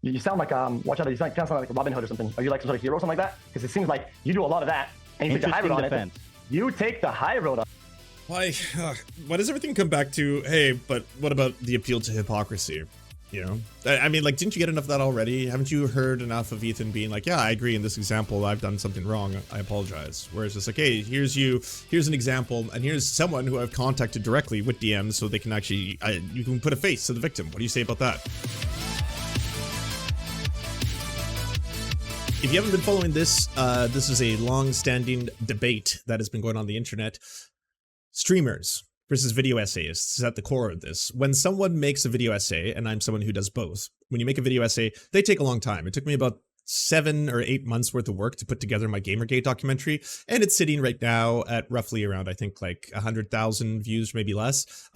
You sound like watch out, you kind of sound like Robin Hood or something. Are you like some sort of hero or something like that? Because it seems like you do a lot of that, and you take the high road on it. You take the high road on. Why does everything come back to, hey, but what about the appeal to hypocrisy? You know, I mean, like, didn't you get enough of that already? Haven't you heard enough of Ethan being like, yeah, I agree in this example, I've done something wrong, I apologize. Whereas it's like, hey, here's an example, and here's someone who I've contacted directly with DMs so they can actually, you can put a face to the victim. What do you say about that? If you haven't been following this, this is a long-standing debate that has been going on the internet. Streamers versus video essayists is at the core of this. When someone makes a video essay, and I'm someone who does both, when you make a video essay, they take a long time. It took me about 7 or 8 months worth of work to put together my Gamergate documentary, and it's sitting right now at roughly around, I think, like 100,000 views, maybe less,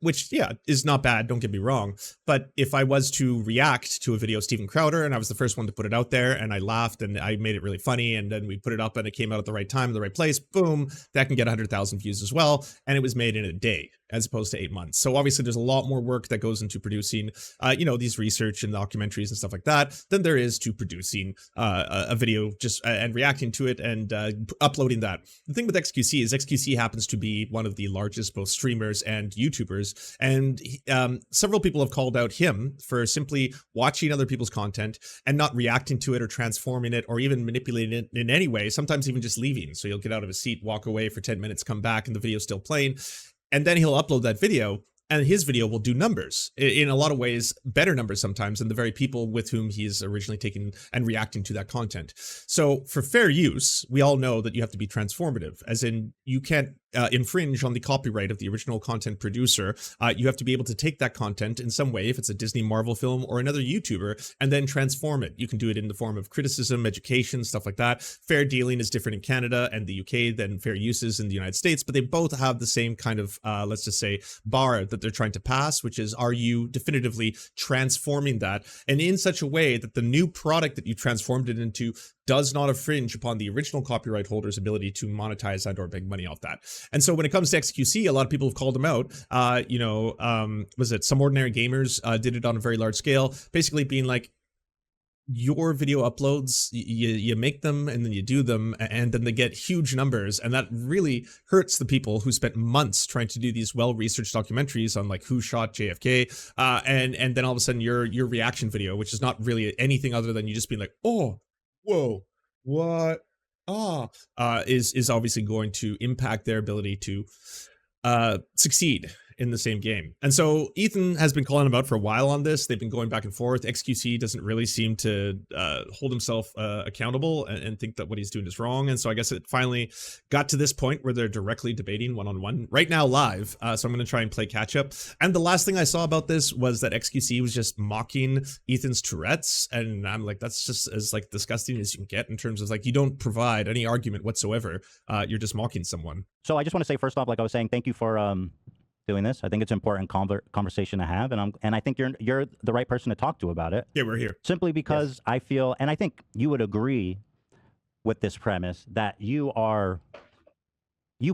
which, yeah, is not bad, don't get me wrong. But if I was to react to a video of Steven Crowder, and I was the first one to put it out there, and I laughed, and I made it really funny, and then we put it up, and it came out at the right time, in the right place, boom, that can get 100,000 views as well, and it was made in a day, as opposed to 8 months. So obviously there's a lot more work that goes into producing, you know, these research and documentaries and stuff like that than there is to producing a video just and reacting to it and uploading that. The thing with XQC is XQC happens to be one of the largest both streamers and YouTubers, and several people have called out him for simply watching other people's content and not reacting to it or transforming it or even manipulating it in any way, sometimes even just leaving. So you'll get out of a seat, walk away for 10 minutes, come back, and the video's still playing. And then he'll upload that video, and his video will do numbers, in a lot of ways, better numbers sometimes than the very people with whom he's originally taking and reacting to that content. So for fair use, we all know that you have to be transformative, as in you can't infringe on the copyright of the original content producer. You have to be able to take that content in some way, if it's a Disney Marvel film or another YouTuber, and then transform it. You can do it in the form of criticism, education, stuff like that. Fair dealing is different in Canada and the UK than fair use is in the United States, but they both have the same kind of, let's just say, bar that they're trying to pass, which is, are you definitively transforming that, and in such a way that the new product that you transformed it into does not infringe upon the original copyright holder's ability to monetize and or make money off that. And so when it comes to XQC, a lot of people have called him out. You know, was it Some Ordinary Gamers did it on a very large scale, basically being like, your video uploads, you make them and then you do them, and then they get huge numbers, and that really hurts the people who spent months trying to do these well-researched documentaries on like who shot JFK, and then all of a sudden your reaction video, which is not really anything other than you just being like, oh, whoa, what, is obviously going to impact their ability to succeed in the same game. And so Ethan has been calling him out for a while on this. They've been going back and forth. XQC doesn't really seem to hold himself accountable and think that what he's doing is wrong. And so I guess it finally got to this point where they're directly debating one-on-one right now live. So I'm going to try and play catch up. And the last thing I saw about this was that XQC was just mocking Ethan's Tourette's. And I'm like, that's just as like disgusting as you can get in terms of like, you don't provide any argument whatsoever. You're just mocking someone. So I just want to say, first off, like I was saying, thank you for doing this. I think it's an important conversation to have, and I think you're the right person to talk to about it. Yeah, we're here. Simply because I feel, and I think you would agree with this premise, that you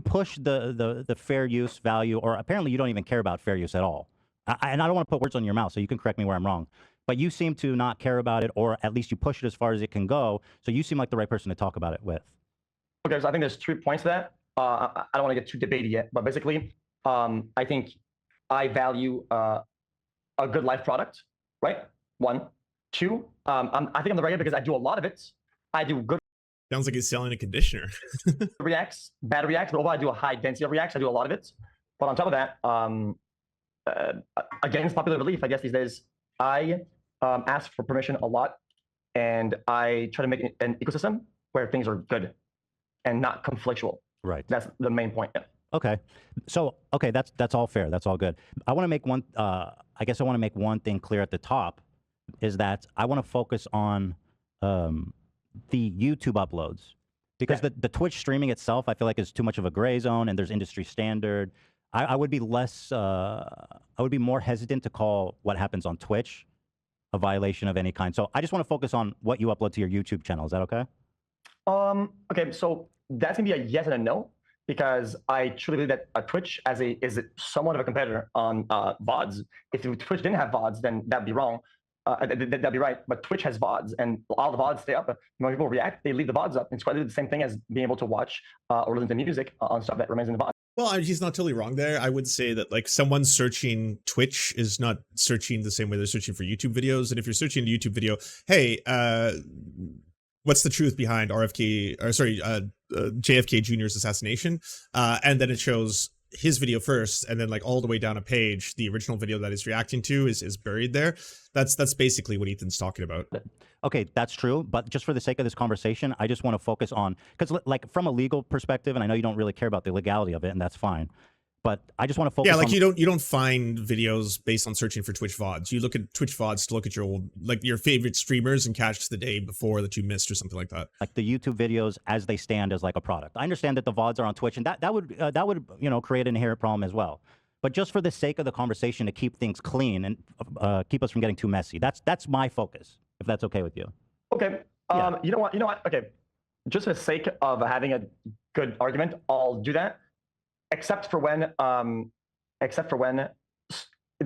push the fair use value, or apparently you don't even care about fair use at all. And I don't want to put words on your mouth, so you can correct me where I'm wrong. But you seem to not care about it, or at least you push it as far as it can go. So you seem like the right person to talk about it with. Okay, so I think there's 3 points to that. I don't want to get too debatey yet, but basically, I think I value a good life product, right? 1, 2. I think I'm the right guy because I do a lot of it. I do good. Sounds like he's selling a conditioner. Reacts, bad reacts, but overall I do a high density of reacts. I do a lot of it. But on top of that, against popular belief, I guess these days, I ask for permission a lot, and I try to make an ecosystem where things are good and not conflictual. Right. That's the main point. Yeah. Okay. So, okay, that's all fair. That's all good. I want to make one, I guess I want to make one thing clear at the top, is that I want to focus on the YouTube uploads, because the Twitch streaming itself, I feel like is too much of a gray zone, and there's industry standard. I would be less, I would be more hesitant to call what happens on Twitch a violation of any kind. So I just want to focus on what you upload to your YouTube channel. Is that okay? Okay, so that's gonna be a yes and a no, because I truly believe that Twitch is somewhat of a competitor on VODs. If Twitch didn't have VODs, then that'd be wrong. that'd be right. But Twitch has VODs, and all the VODs stay up. When people react, they leave the VODs up. It's quite the same thing as being able to watch or listen to music on stuff that remains in the VOD. Well, he's not totally wrong there. I would say that like someone searching Twitch is not searching the same way they're searching for YouTube videos. And if you're searching a YouTube video, hey, what's the truth behind JFK Jr.'s assassination? And then it shows his video first, and then like all the way down a page, the original video that he's reacting to is buried there. That's basically what Ethan's talking about. Okay, that's true. But just for the sake of this conversation, I just want to focus on, because like from a legal perspective, and I know you don't really care about the legality of it, and that's fine. But I just want to focus. Yeah, like on, you don't find videos based on searching for Twitch VODs. You look at Twitch VODs to look at your old, like your favorite streamers and catch the day before that you missed or something like that. Like the YouTube videos as they stand as like a product. I understand that the VODs are on Twitch, and that would create an inherent problem as well. But just for the sake of the conversation, to keep things clean and keep us from getting too messy, that's my focus. If that's okay with you. Okay. Yeah. You know what? Okay. Just for the sake of having a good argument, I'll do that. Except for when the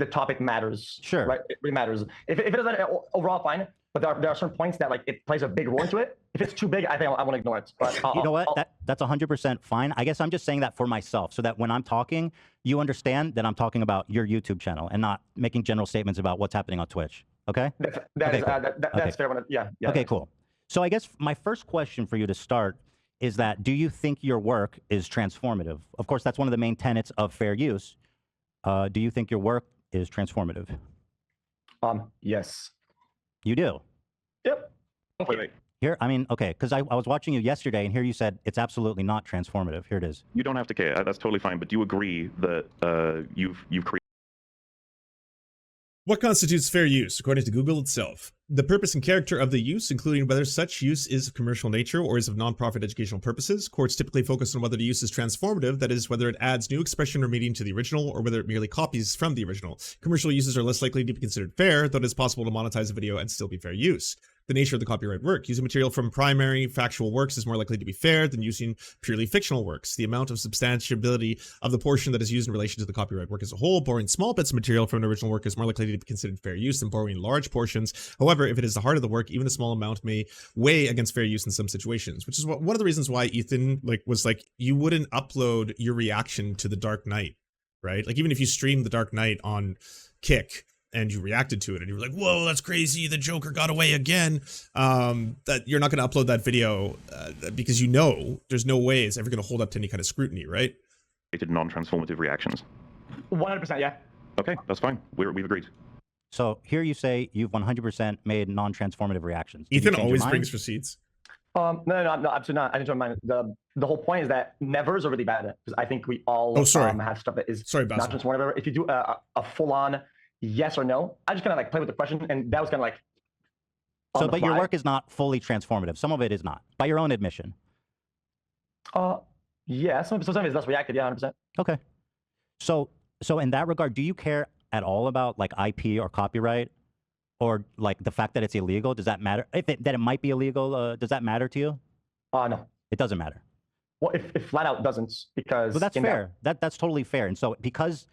topic matters. Sure. Right. It really matters. If it doesn't, overall fine. But there are certain points that like it plays a big role into it. If it's too big, I think I want to ignore it. But you know what? That's 100% fine. I guess I'm just saying that for myself, so that when I'm talking, you understand that I'm talking about your YouTube channel and not making general statements about what's happening on Twitch. Okay. That's fair. Yeah. Okay. Cool. So I guess my first question for you to start is that, do you think your work is transformative? Of course, that's one of the main tenets of fair use. Do you think your work is transformative? Yes. You do? Yep. Okay. Wait. Here, I mean, okay, because I was watching you yesterday, and here you said it's absolutely not transformative. Here it is. You don't have to care. That's totally fine. But do you agree that you've created? What constitutes fair use, according to Google itself? The purpose and character of the use, including whether such use is of commercial nature or is of non-profit educational purposes. Courts typically focus on whether the use is transformative, that is, whether it adds new expression or meaning to the original, or whether it merely copies from the original. Commercial uses are less likely to be considered fair, though it is possible to monetize a video and still be fair use. The nature of the copyright work. Using material from primary factual works is more likely to be fair than using purely fictional works. The amount of substantiability of the portion that is used in relation to the copyright work as a whole. Borrowing small bits of material from an original work is more likely to be considered fair use than borrowing large portions. However, if it is the heart of the work, even a small amount may weigh against fair use in some situations, which is one of the reasons why Ethan was like, you wouldn't upload your reaction to The Dark Knight, right? Like even if you streamed The Dark Knight on Kick, and you reacted to it and you were like, whoa, that's crazy, the Joker got away again, that you're not going to upload that video because you know there's no way it's ever going to hold up to any kind of scrutiny, right? Non-transformative reactions. 100%, yeah. Okay, that's fine. We've agreed. So here you say you've 100% made non-transformative reactions. Ethan always brings receipts. No, absolutely not. I didn't mind. The whole point is that nevers are really bad because I think we all have stuff that is not transformative. If you do a full-on yes or no, I just kind of like play with the question, and that was kind of like. So, but your work is not fully transformative. Some of it is not, by your own admission. Yeah, some of it is less reactive. Yeah, 100%. Okay. So in that regard, do you care at all about like IP or copyright, or like the fact that it's illegal? Does that matter? That it might be illegal, does that matter to you? No. It doesn't matter. Well, if flat out doesn't, because. Well, that's fair. That's totally fair. And so because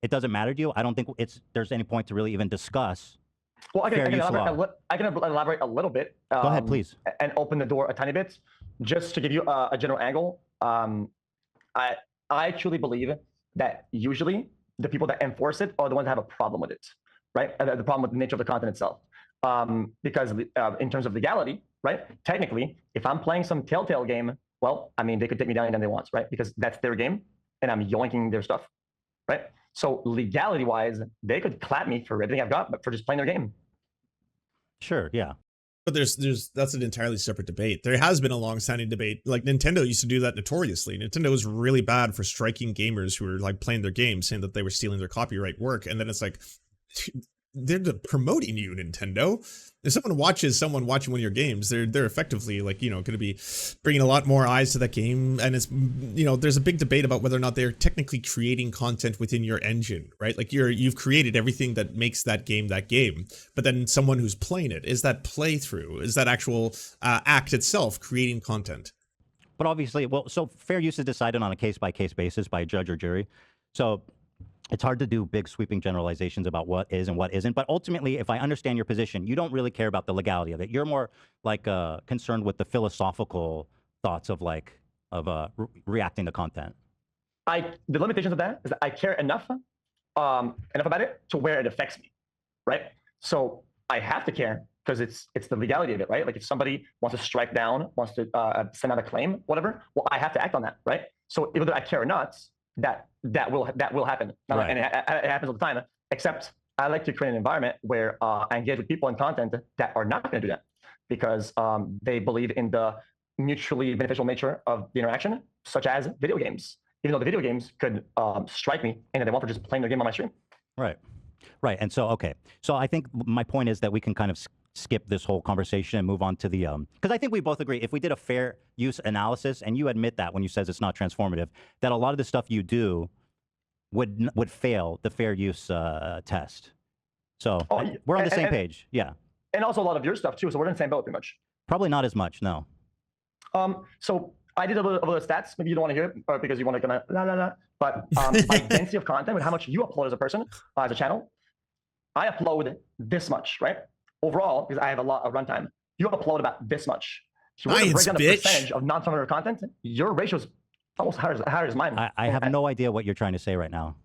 it doesn't matter to you, I don't think there's any point to really even discuss. Well, I can elaborate a little bit. Go ahead, please. And open the door a tiny bit, just to give you a general angle. I truly believe that usually the people that enforce it are the ones that have a problem with it, right? The problem with the nature of the content itself. Because in terms of legality, right? Technically, if I'm playing some Telltale game, well, I mean, they could take me down anytime they want, right? Because that's their game, and I'm yoinking their stuff, right? So legality-wise, they could clap me for everything I've got, but for just playing their game. Sure, yeah. But that's an entirely separate debate. There has been a long-standing debate. Like Nintendo used to do that notoriously. Nintendo was really bad for striking gamers who were like playing their games, saying that they were stealing their copyright work. And then it's like, they're promoting you, Nintendo. If someone watches someone watching one of your games, they're effectively like, going to be bringing a lot more eyes to that game. And it's, there's a big debate about whether or not they're technically creating content within your engine, right? Like you've created everything that makes that game, but then someone who's playing it, is that playthrough, is that actual act itself creating content? But obviously, well, so fair use is decided on a case-by-case basis by a judge or jury. So it's hard to do big sweeping generalizations about what is and what isn't. But ultimately, if I understand your position, you don't really care about the legality of it. You're more like concerned with the philosophical thoughts of like reacting to content. The limitations of that is that I care enough about it to where it affects me, right? So I have to care because it's the legality of it, right? Like if somebody wants to strike down, wants to send out a claim, whatever, well, I have to act on that, right? So whether I care or not, that will happen, Right. and it happens all the time. Except I like to create an environment where I engage with people in content that are not going to do that because they believe in the mutually beneficial nature of the interaction, such as video games. Even though the video games could strike me and they want to just playing their game on my stream. Right. Right. And so, okay. So I think my point is that we can kind of skip this whole conversation and move on to the, because I think we both agree, if we did a fair use analysis, and you admit that when you says it's not transformative, that a lot of the stuff you do would fail the fair use test. So we're on the same page. Yeah. And also a lot of your stuff too. So we're in the same boat pretty much. Probably not as much. No. So I did a little of the stats. Maybe you don't want to hear it or because you want to kind of but by density of content with how much you upload as a person, as a channel, I upload this much, right? Overall, because I have a lot of runtime, you upload about this much. So we're going to break down the percentage of non-transformative content. Your ratio is almost higher as mine. I have no idea what you're trying to say right now.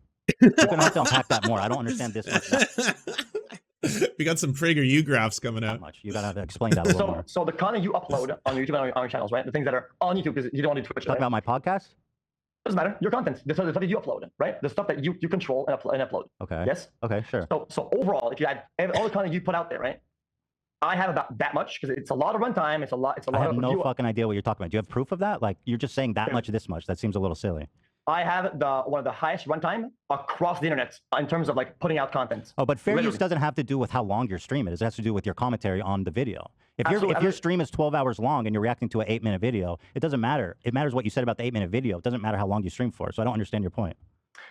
You're going to have to unpack that more. I don't understand this much. We got some PragerU graphs coming out. Much. You got to explain that a little more. So the content you upload on YouTube and on your channels, right? The things that are on YouTube because you don't want to do Twitch. Talk about my podcast? Doesn't matter. Your content, the stuff that you upload, right? The stuff that you control and upload. Okay. Yes. Okay. Sure. So overall, if you add all the content you put out there, right? I have about that much because it's a lot of runtime. It's a lot. I have no fucking idea what you're talking about. Do you have proof of that? Like you're just saying that much, this much. That seems a little silly. I have one of the highest runtime across the internet in terms of like putting out content. Oh, but fair use doesn't have to do with how long your stream is. It has to do with your commentary on the video. If your stream is 12 hours long and you're reacting to an 8-minute video, it doesn't matter. It matters what you said about the 8-minute video. It doesn't matter how long you stream for. So I don't understand your point.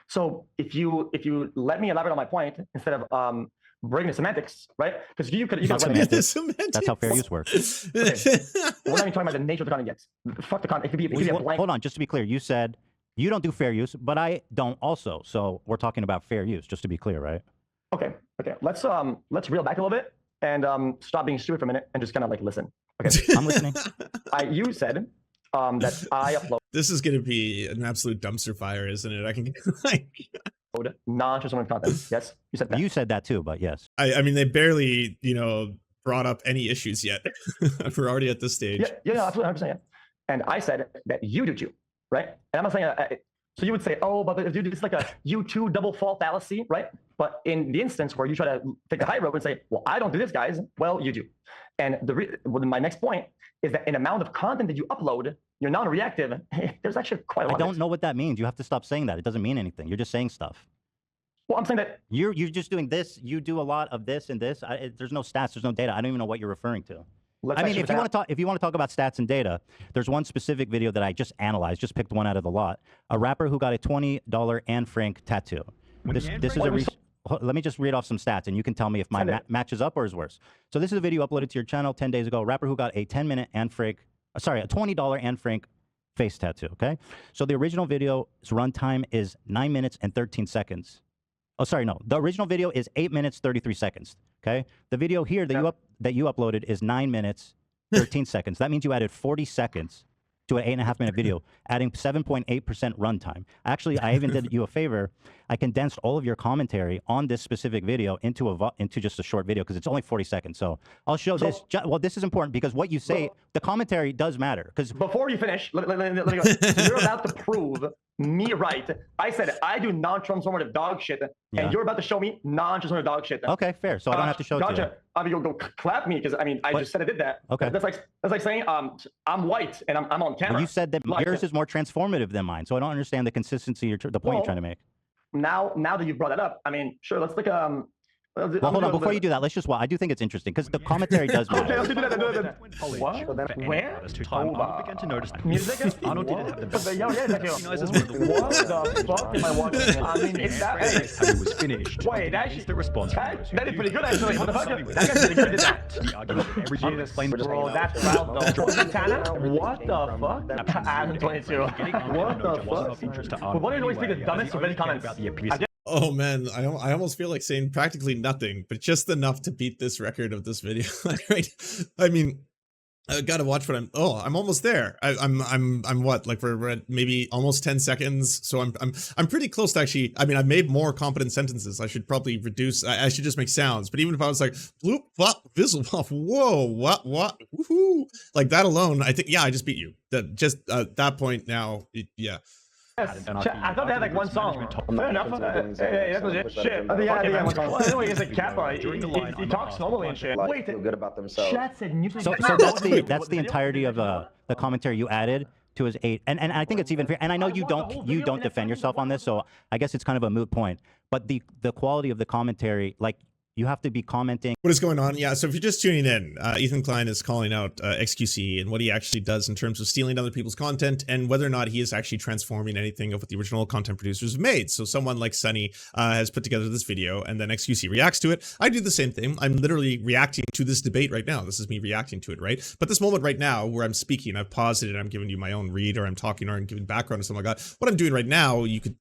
So if you let me elaborate on my point instead of bringing the semantics, right? Because you could That's how fair use works. Okay. We're not even talking about the nature of the content yet. Fuck the content. It could be a blank. Hold on, just to be clear, you said you don't do fair use, but I don't also. So we're talking about fair use, just to be clear, right? Okay. Let's reel back a little bit and stop being stupid for a minute and just kind of like listen. Okay. I'm listening. You said that I upload. This is going to be an absolute dumpster fire, isn't it? I can like non-transformative content. Yes, you said that. You said that too, but yes. I mean, they barely, brought up any issues yet. We're already at this stage. Yeah, absolutely, 100%. Yeah. And I said that you do too, right? And I'm not saying so you would say, oh, but if you do this like a U2 double fault fallacy, right? But in the instance where you try to take the high road and say, well, I don't do this, guys. Well, you do. And my next point is that in amount of content that you upload, you're non-reactive. There's actually quite a lot. I don't know what that means. You have to stop saying that. It doesn't mean anything. You're just saying stuff. Well, I'm saying that you're just doing this. You do a lot of this and this. There's no stats. There's no data. I don't even know what you're referring to. I mean, if you want to talk about stats and data, there's one specific video that I just analyzed. Just picked one out of the lot. A rapper who got a $20 Anne Frank tattoo. This is a. Let me just read off some stats, and you can tell me if mine matches up or is worse. So this is a video uploaded to your channel 10 days ago. A rapper who got a 10-minute Anne Frank, a $20 Anne Frank face tattoo. Okay. So the original video's runtime is 9 minutes and 13 seconds. Oh, sorry, no. The original video is 8 minutes 33 seconds. Okay. The video here that you uploaded is 9 minutes 13 seconds. That means you added 40 seconds to an 8.5-minute video, adding 7.8% runtime. Actually, I even did you a favor. I condensed all of your commentary on this specific video into just a short video because it's only 40 seconds. So I'll show this. Well, this is important because what you say, the commentary does matter. Because before you finish, let me go. So you're about to prove me right. I said I do non-transformative dog shit, and you're about to show me non-transformative dog shit. Okay, fair. So I don't have to show it to you. I mean, go clap me because I mean I just said I did that. Okay. That's like saying I'm white and I'm on camera. Well, you said that yours is more transformative than mine, so I don't understand the consistency or the point you're trying to make. Now that you've brought that up, I mean, sure, let's like well, hold on. Before you do that, let's just. I do think it's interesting because the commentary does matter. Okay, let's do that. What? Where? Began to notice Music? Arnold didn't have the best. Yeah, Recognizes one of the what the fuck am I watching? I mean, it's that. how he was finished. Wait, that the response. that is pretty good actually. What the fuck? That guy's pretty good at that. The argument that every Jesus, Bro, that's proud though. Montana? What the fuck? I'm 22. What the fuck? But why do you always pick the dumbest of any comments? Oh man, I almost feel like saying practically nothing, but just enough to beat this record of this video. Right? I mean, I gotta watch what I'm almost there. I'm what, like we're at maybe almost 10 seconds. So I'm pretty close to actually, I mean, I've made more competent sentences. I should probably reduce, I should just make sounds. But even if I was like, bloop, flop, fizzle, pop, whoa, what, woohoo, like that alone, I think, yeah, I just beat you. That just, that point now, yeah. Yes. I thought they had like one song. Fair enough. Hey, that's legit shit. Yeah, one song. Well, anyway, he's like Kappa. He talks normally and shit. Wait, feel good about themselves. chat said neutral. So that's the entirety of the commentary you added to his 8, and I think it's even fair. And I know you don't defend yourself on this, so I guess it's kind of a moot point. But the quality of the commentary, like, you have to be commenting. What is going on? Yeah, so if you're just tuning in, Ethan Klein is calling out XQC and what he actually does in terms of stealing other people's content and whether or not he is actually transforming anything of what the original content producers have made. So someone like Sunny has put together this video and then XQC reacts to it. I do the same thing. I'm literally reacting to this debate right now. This is me reacting to it, right? But this moment right now where I'm speaking, I've paused it and I'm giving you my own read, or I'm talking, or I'm giving background or something like that. What I'm doing right now, you could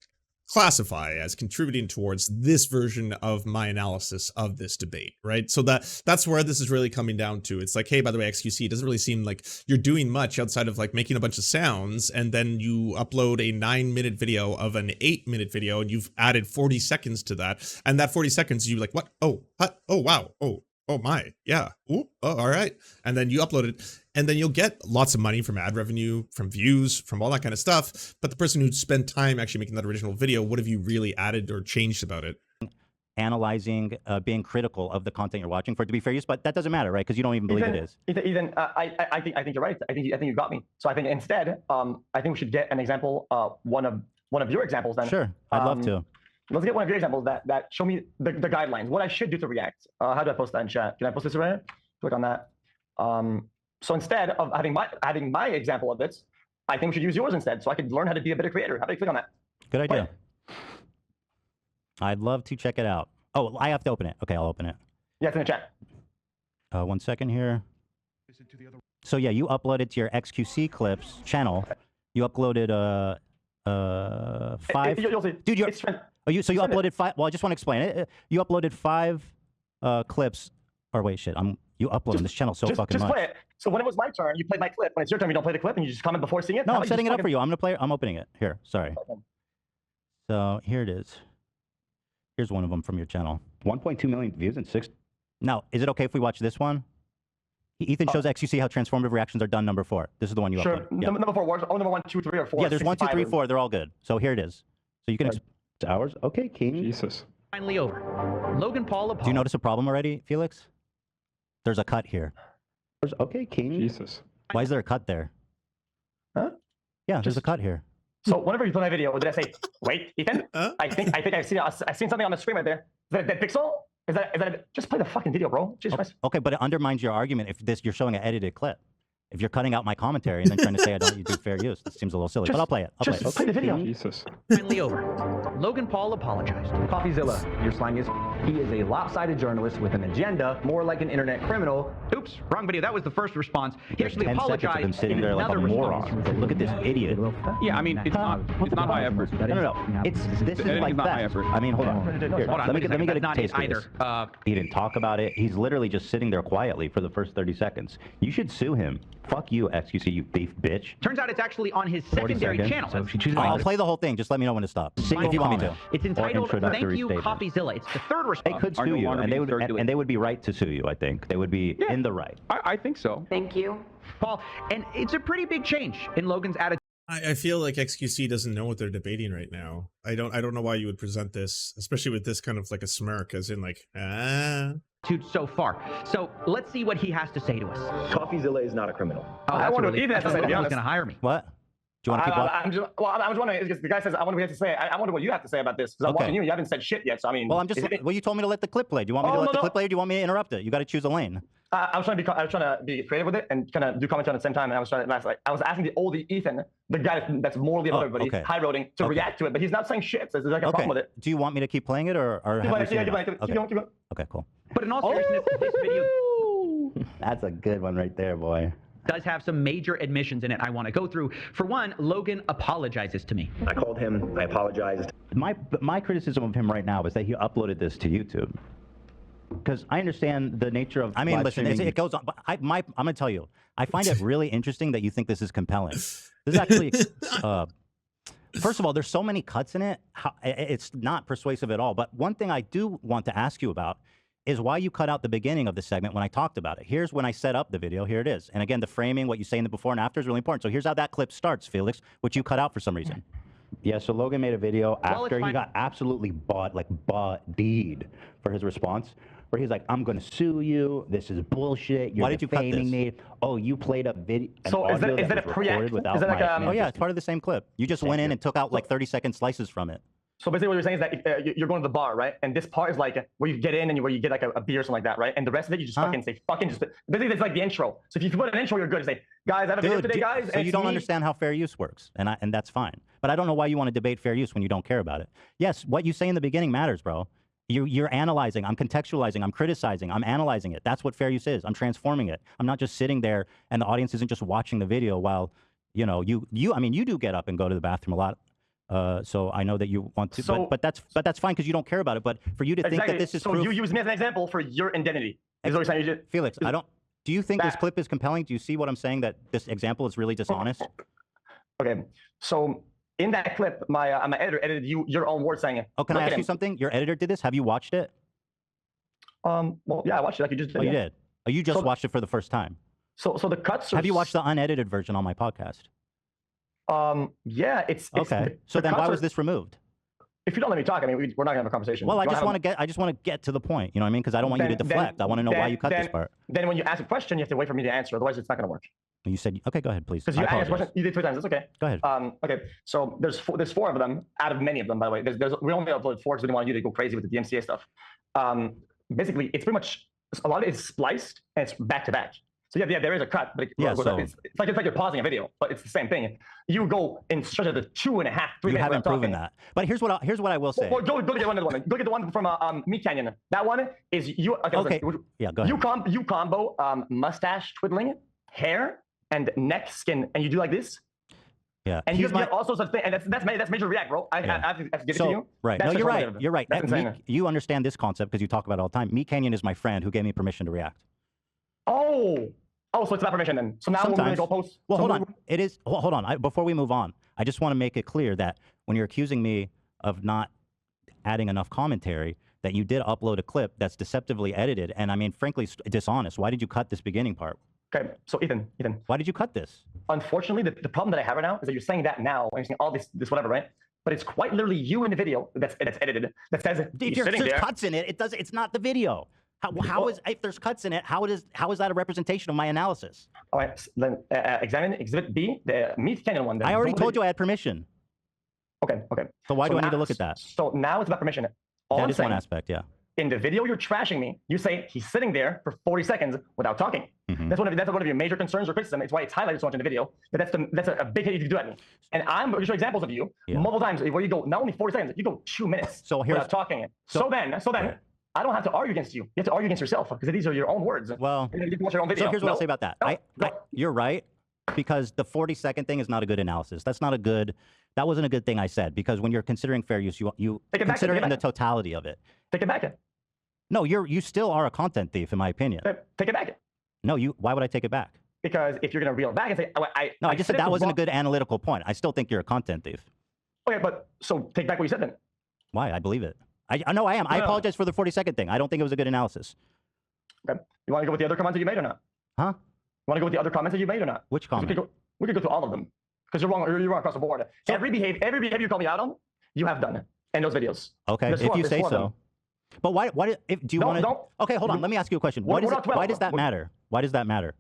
classify as contributing towards this version of my analysis of this debate, right? So that's where this is really coming down to. It's like, hey, by the way, XQC, it doesn't really seem like you're doing much outside of like making a bunch of sounds, and then you upload a 9-minute video of an 8-minute video, and you've added 40 seconds to that, and that 40 seconds you like, what? Oh, what? Oh, wow. Oh my, yeah. Ooh, oh, all right. And then you upload it, and then you'll get lots of money from ad revenue, from views, from all that kind of stuff. But the person who spent time actually making that original video, what have you really added or changed about it? Analyzing, being critical of the content you're watching for it to be fair use, but that doesn't matter, right? Because you don't even believe it is. Ethan, I think you're right. I think you got me. So I think instead, I think we should get an example, one of your examples then. Sure, I'd love to. Let's get one of your examples that show me the guidelines, what I should do to react. How do I post that in chat? Can I post this right here? Click on that. So instead of having my example of this, I think we should use yours instead, so I could learn how to be a better creator. How do you click on that? Good idea. I'd love to check it out. Oh, I have to open it. Okay, I'll open it. Yeah, it's in the chat. 1 second here. So yeah, you uploaded to your XQC clips channel. You uploaded 5. You'll see. Dude, you're. So you uploaded 5. Well, I just want to explain it. You uploaded 5 clips. Or wait, shit. You uploaded this channel so fucking much. Just play it. So when it was my turn, you played my clip. When it's your turn, you don't play the clip, and you just comment before seeing it. No, I'm setting it up for you. I'm gonna play it. I'm opening it. Here, sorry. So here it is. Here's one of them from your channel. 1.2 million views and 6. Now, is it okay if we watch this one? Ethan shows XQC how transformative reactions are done. Number 4. This is the one you uploaded. Yeah. Number 4 words. Oh, number 1, 2, 3, or 4. Yeah, there's 1, 2, 3, 4. They're all good. So here it is. So you can. Hours. Okay, King. Jesus. Finally over. Logan Paul. Do you notice a problem already, Felix? There's a cut here. Okay, King. Jesus. Why is there a cut there? Huh? Yeah, there's a cut here. So whenever you play my video, did I say, wait, Ethan? I think I've seen something on the screen right there. Is that a dead pixel? Is that just play the fucking video, bro? Jesus Christ. Okay, but it undermines your argument if you're showing an edited clip. If you're cutting out my commentary and then trying to say I don't do fair use, it seems a little silly. But I'll play it. Just play the video. Jesus. Finally over. Logan Paul apologized. Coffeezilla, your slang is, he is a lopsided journalist with an agenda, more like an internet criminal. Oops, wrong video. That was the first response. He There's actually 10 seconds of apologized him sitting in there like a another moron. response. Look at this idiot. Yeah, I mean, it's not high effort. No. This is like not high that. effort. I mean, hold on. Here, Hold on, let me get a not taste of either. this. He didn't talk about it. He's literally just sitting there quietly for the first 30 seconds. You should sue him. Fuck you, XQC, you thief bitch. Turns out it's actually on his secondary channel. So if she chooses, I'll play the whole thing. Just let me know when to stop. If you want me to. It's entitled "Thank You, statement. Coffeezilla." It's the third response. They could sue you, and they would be right to sue you. I think they would be in the right. I think so. Thank you. Paul, and it's a pretty big change in Logan's attitude. I feel like XQC doesn't know what they're debating right now. I don't know why you would present this, especially with this kind of like a smirk, as in like, so far. So let's see what he has to say to us. Coffeezilla is not a criminal. I wonder what Ethan has to say, to be He's honest. going to hire me. What? Do you want to keep I'm just wondering, because the guy says, I wonder what he has to say. I wonder what you have to say about this, because I'm watching you, and you haven't said shit yet, so I mean... Well, well, you told me to let the clip play. Do you want me to let the clip play, or do you want me to interrupt it? You got to choose a lane. I was trying to be creative with it and kind of do commentary at the same time. And I was asking the oldie Ethan, the guy that's morally above everybody, high roading, to react to it, but he's not saying shit. So there's like a problem with it. Do you want me to keep playing it or keep going. Okay, cool. But in all seriousness, this video That's a good one right there, boy. Does have some major admissions in it I want to go through. For one, Logan apologizes to me. I called him. I apologized. my criticism of him right now is that he uploaded this to YouTube. Because I understand the nature of. I mean, listen, it goes on. But I'm going to tell you, I find it really interesting that you think this is compelling. This is actually, first of all, there's so many cuts in it. It's not persuasive at all. But one thing I do want to ask you about is why you cut out the beginning of the segment when I talked about it. Here's when I set up the video. Here it is. And again, the framing, what you say in the before and after is really important. So here's how that clip starts, Felix, which you cut out for some reason. Yeah, so Logan made a video after he got absolutely bodied for his response, where he's like, I'm going to sue you. This is bullshit. You're Why did you cut defaming this? me. Oh, you played a video. So is that a pre-act? Is that like Oh, yeah, it's part of the same clip. You just went in and took out like 30-second slices from it. So basically what you're saying is that you're going to the bar, right? And this part is like where you get in and where you get like a beer or something like that, right? And the rest of it, you just fucking say, basically it's like the intro. So if you put an intro, you're good. You say, guys, I have a video today, guys. So you don't understand how fair use works, and that's fine. But I don't know why you want to debate fair use when you don't care about it. Yes, what you say in the beginning matters, bro. You're analyzing, I'm contextualizing, I'm criticizing, I'm analyzing it. That's what fair use is. I'm transforming it. I'm not just sitting there and the audience isn't just watching the video while, you know, I mean, you do get up and go to the bathroom a lot. So I know that you want to, but that's fine because you don't care about it. But for you to think that this is so proof, you use me as an example for your identity. Is what you're saying? Felix, do you think this clip is compelling? Do you see what I'm saying, that this example is really dishonest? Okay, so in that clip, my editor edited your own words saying it. Oh, can I ask you something? Your editor did this. Have you watched it? Well, yeah, I watched it. Like you just did. Oh, you did. Oh, you just watched it for the first time. So the cuts. Have you watched the unedited version on my podcast? Yeah, it's okay. So then why was this removed? If you don't let me talk, I mean, we're not gonna have a conversation. Well, I just want to get to the point. You know what I mean? Because I don't want you to deflect. I want to know why you cut this part. Then when you ask a question, you have to wait for me to answer. Otherwise, it's not gonna work. You said, okay, go ahead, please. Because you asked a question, you did 3 times. That's okay. Go ahead. Okay. So there's 4 of them out of many of them, by the way. We only uploaded 4 because we didn't want you to go crazy with the DMCA stuff. Basically, it's pretty much a lot of it is spliced and it's back to back. So yeah, there is a cut, but it's like you're pausing a video, but it's the same thing. You go in such a 2.5, 3 minutes. You haven't proven that. But here's what I will say. Well, go get one of the one. Go get the one from Meat Canyon. That one is you. Okay. Yeah, go ahead. You combo mustache twiddling, hair, and neck skin, and you do like this. Yeah. And you get all sorts of things, and that's major react, bro. I have to give it to you. Right. That's no, you're right. You're right. You understand this concept because you talk about it all the time. Meat Canyon is my friend who gave me permission to react. Oh, so it's not permission then. So now we're going to go post. Well, hold on. It is. Hold on. Before we move on, I just want to make it clear that when you're accusing me of not adding enough commentary, that you did upload a clip that's deceptively edited, and I mean, frankly, dishonest. Why did you cut this beginning part? Okay, so Ethan. Why did you cut this? Unfortunately, the problem that I have right now is that you're saying that now, and you're saying all this whatever, right? But it's quite literally you in the video that's edited that says if there's cuts in it, it's not the video. How is, if there's cuts in it, how is that a representation of my analysis? All right, then examine Exhibit B, the Meat Canyon one. I already told you I had permission. Okay. So why do I need to look at that? So now it's about permission. That is one aspect, yeah. In the video, you're trashing me. You say he's sitting there for 40 seconds without talking. Mm-hmm. That's one of your major concerns or criticism. It's why it's highlighted so much in the video. But that's a big hit you can do at me. And I'm going to show examples of you multiple times where you go not only 40 seconds, you go 2 minutes without talking. So then, right. I don't have to argue against you. You have to argue against yourself because these are your own words. Well, you can watch your own video. So here's what I'll say about that. You're right, because the 40-second thing is not a good analysis. That wasn't a good thing I said, because when you're considering fair use, you consider it in the totality of it. Take it back. No, you still are a content thief, in my opinion. Take it back. No, why would I take it back? Because if you're going to reel it back and say, I just said that wasn't a good analytical point. I still think you're a content thief. Okay, but so take back what you said then. Why? I believe it. I know I am. I apologize for the 40-second thing. I don't think it was a good analysis. Okay. You want to go with the other comments that you made or not? Huh? You want to go with the other comments that you made or not? Which comment? We could go through all of them. Because you're wrong across the board. So, every behavior you call me out on, you have done in those videos. Okay, if you say so. But why do you want to? Okay, hold on. Let me ask you a question. Why does that matter? Why does that matter?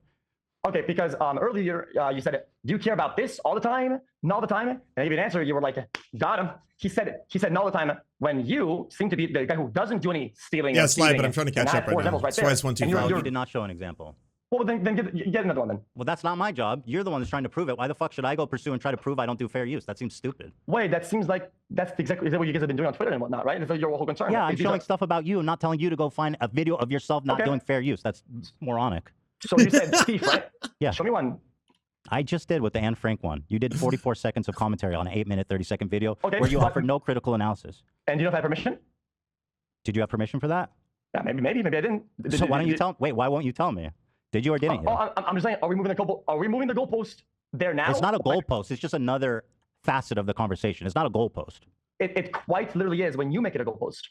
Okay, because earlier you said, do you care about this all the time? Not all the time? And I gave you an answer. You were like, got him. He said not all the time. When you seem to be the guy who doesn't do any stealing. Yeah, Sly, but I'm trying to catch up right now. That's why it's 1, 2, 5. You did not show an example. Well, then get another one then. Well, that's not my job. You're the one that's trying to prove it. Why the fuck should I go pursue and try to prove I don't do fair use? That seems stupid. Wait, that seems like that's exactly what you guys have been doing on Twitter and whatnot, right? That's your whole concern. Yeah, I'm showing stuff about you and not telling you to go find a video of yourself not doing fair use. That's moronic. So you said thief, right? Yeah. Show me one. I just did with the Anne Frank one. You did 44 seconds of commentary on an 8-minute, 30-second video where you offered no critical analysis. And do you know if I have permission? Did you have permission for that? Yeah, maybe I didn't. So why don't you tell? Wait, why won't you tell me? Did you or didn't you? I'm just saying, are we moving the goalpost there now? It's not a goalpost. It's just another facet of the conversation. It's not a goalpost. It quite literally is when you make it a goalpost.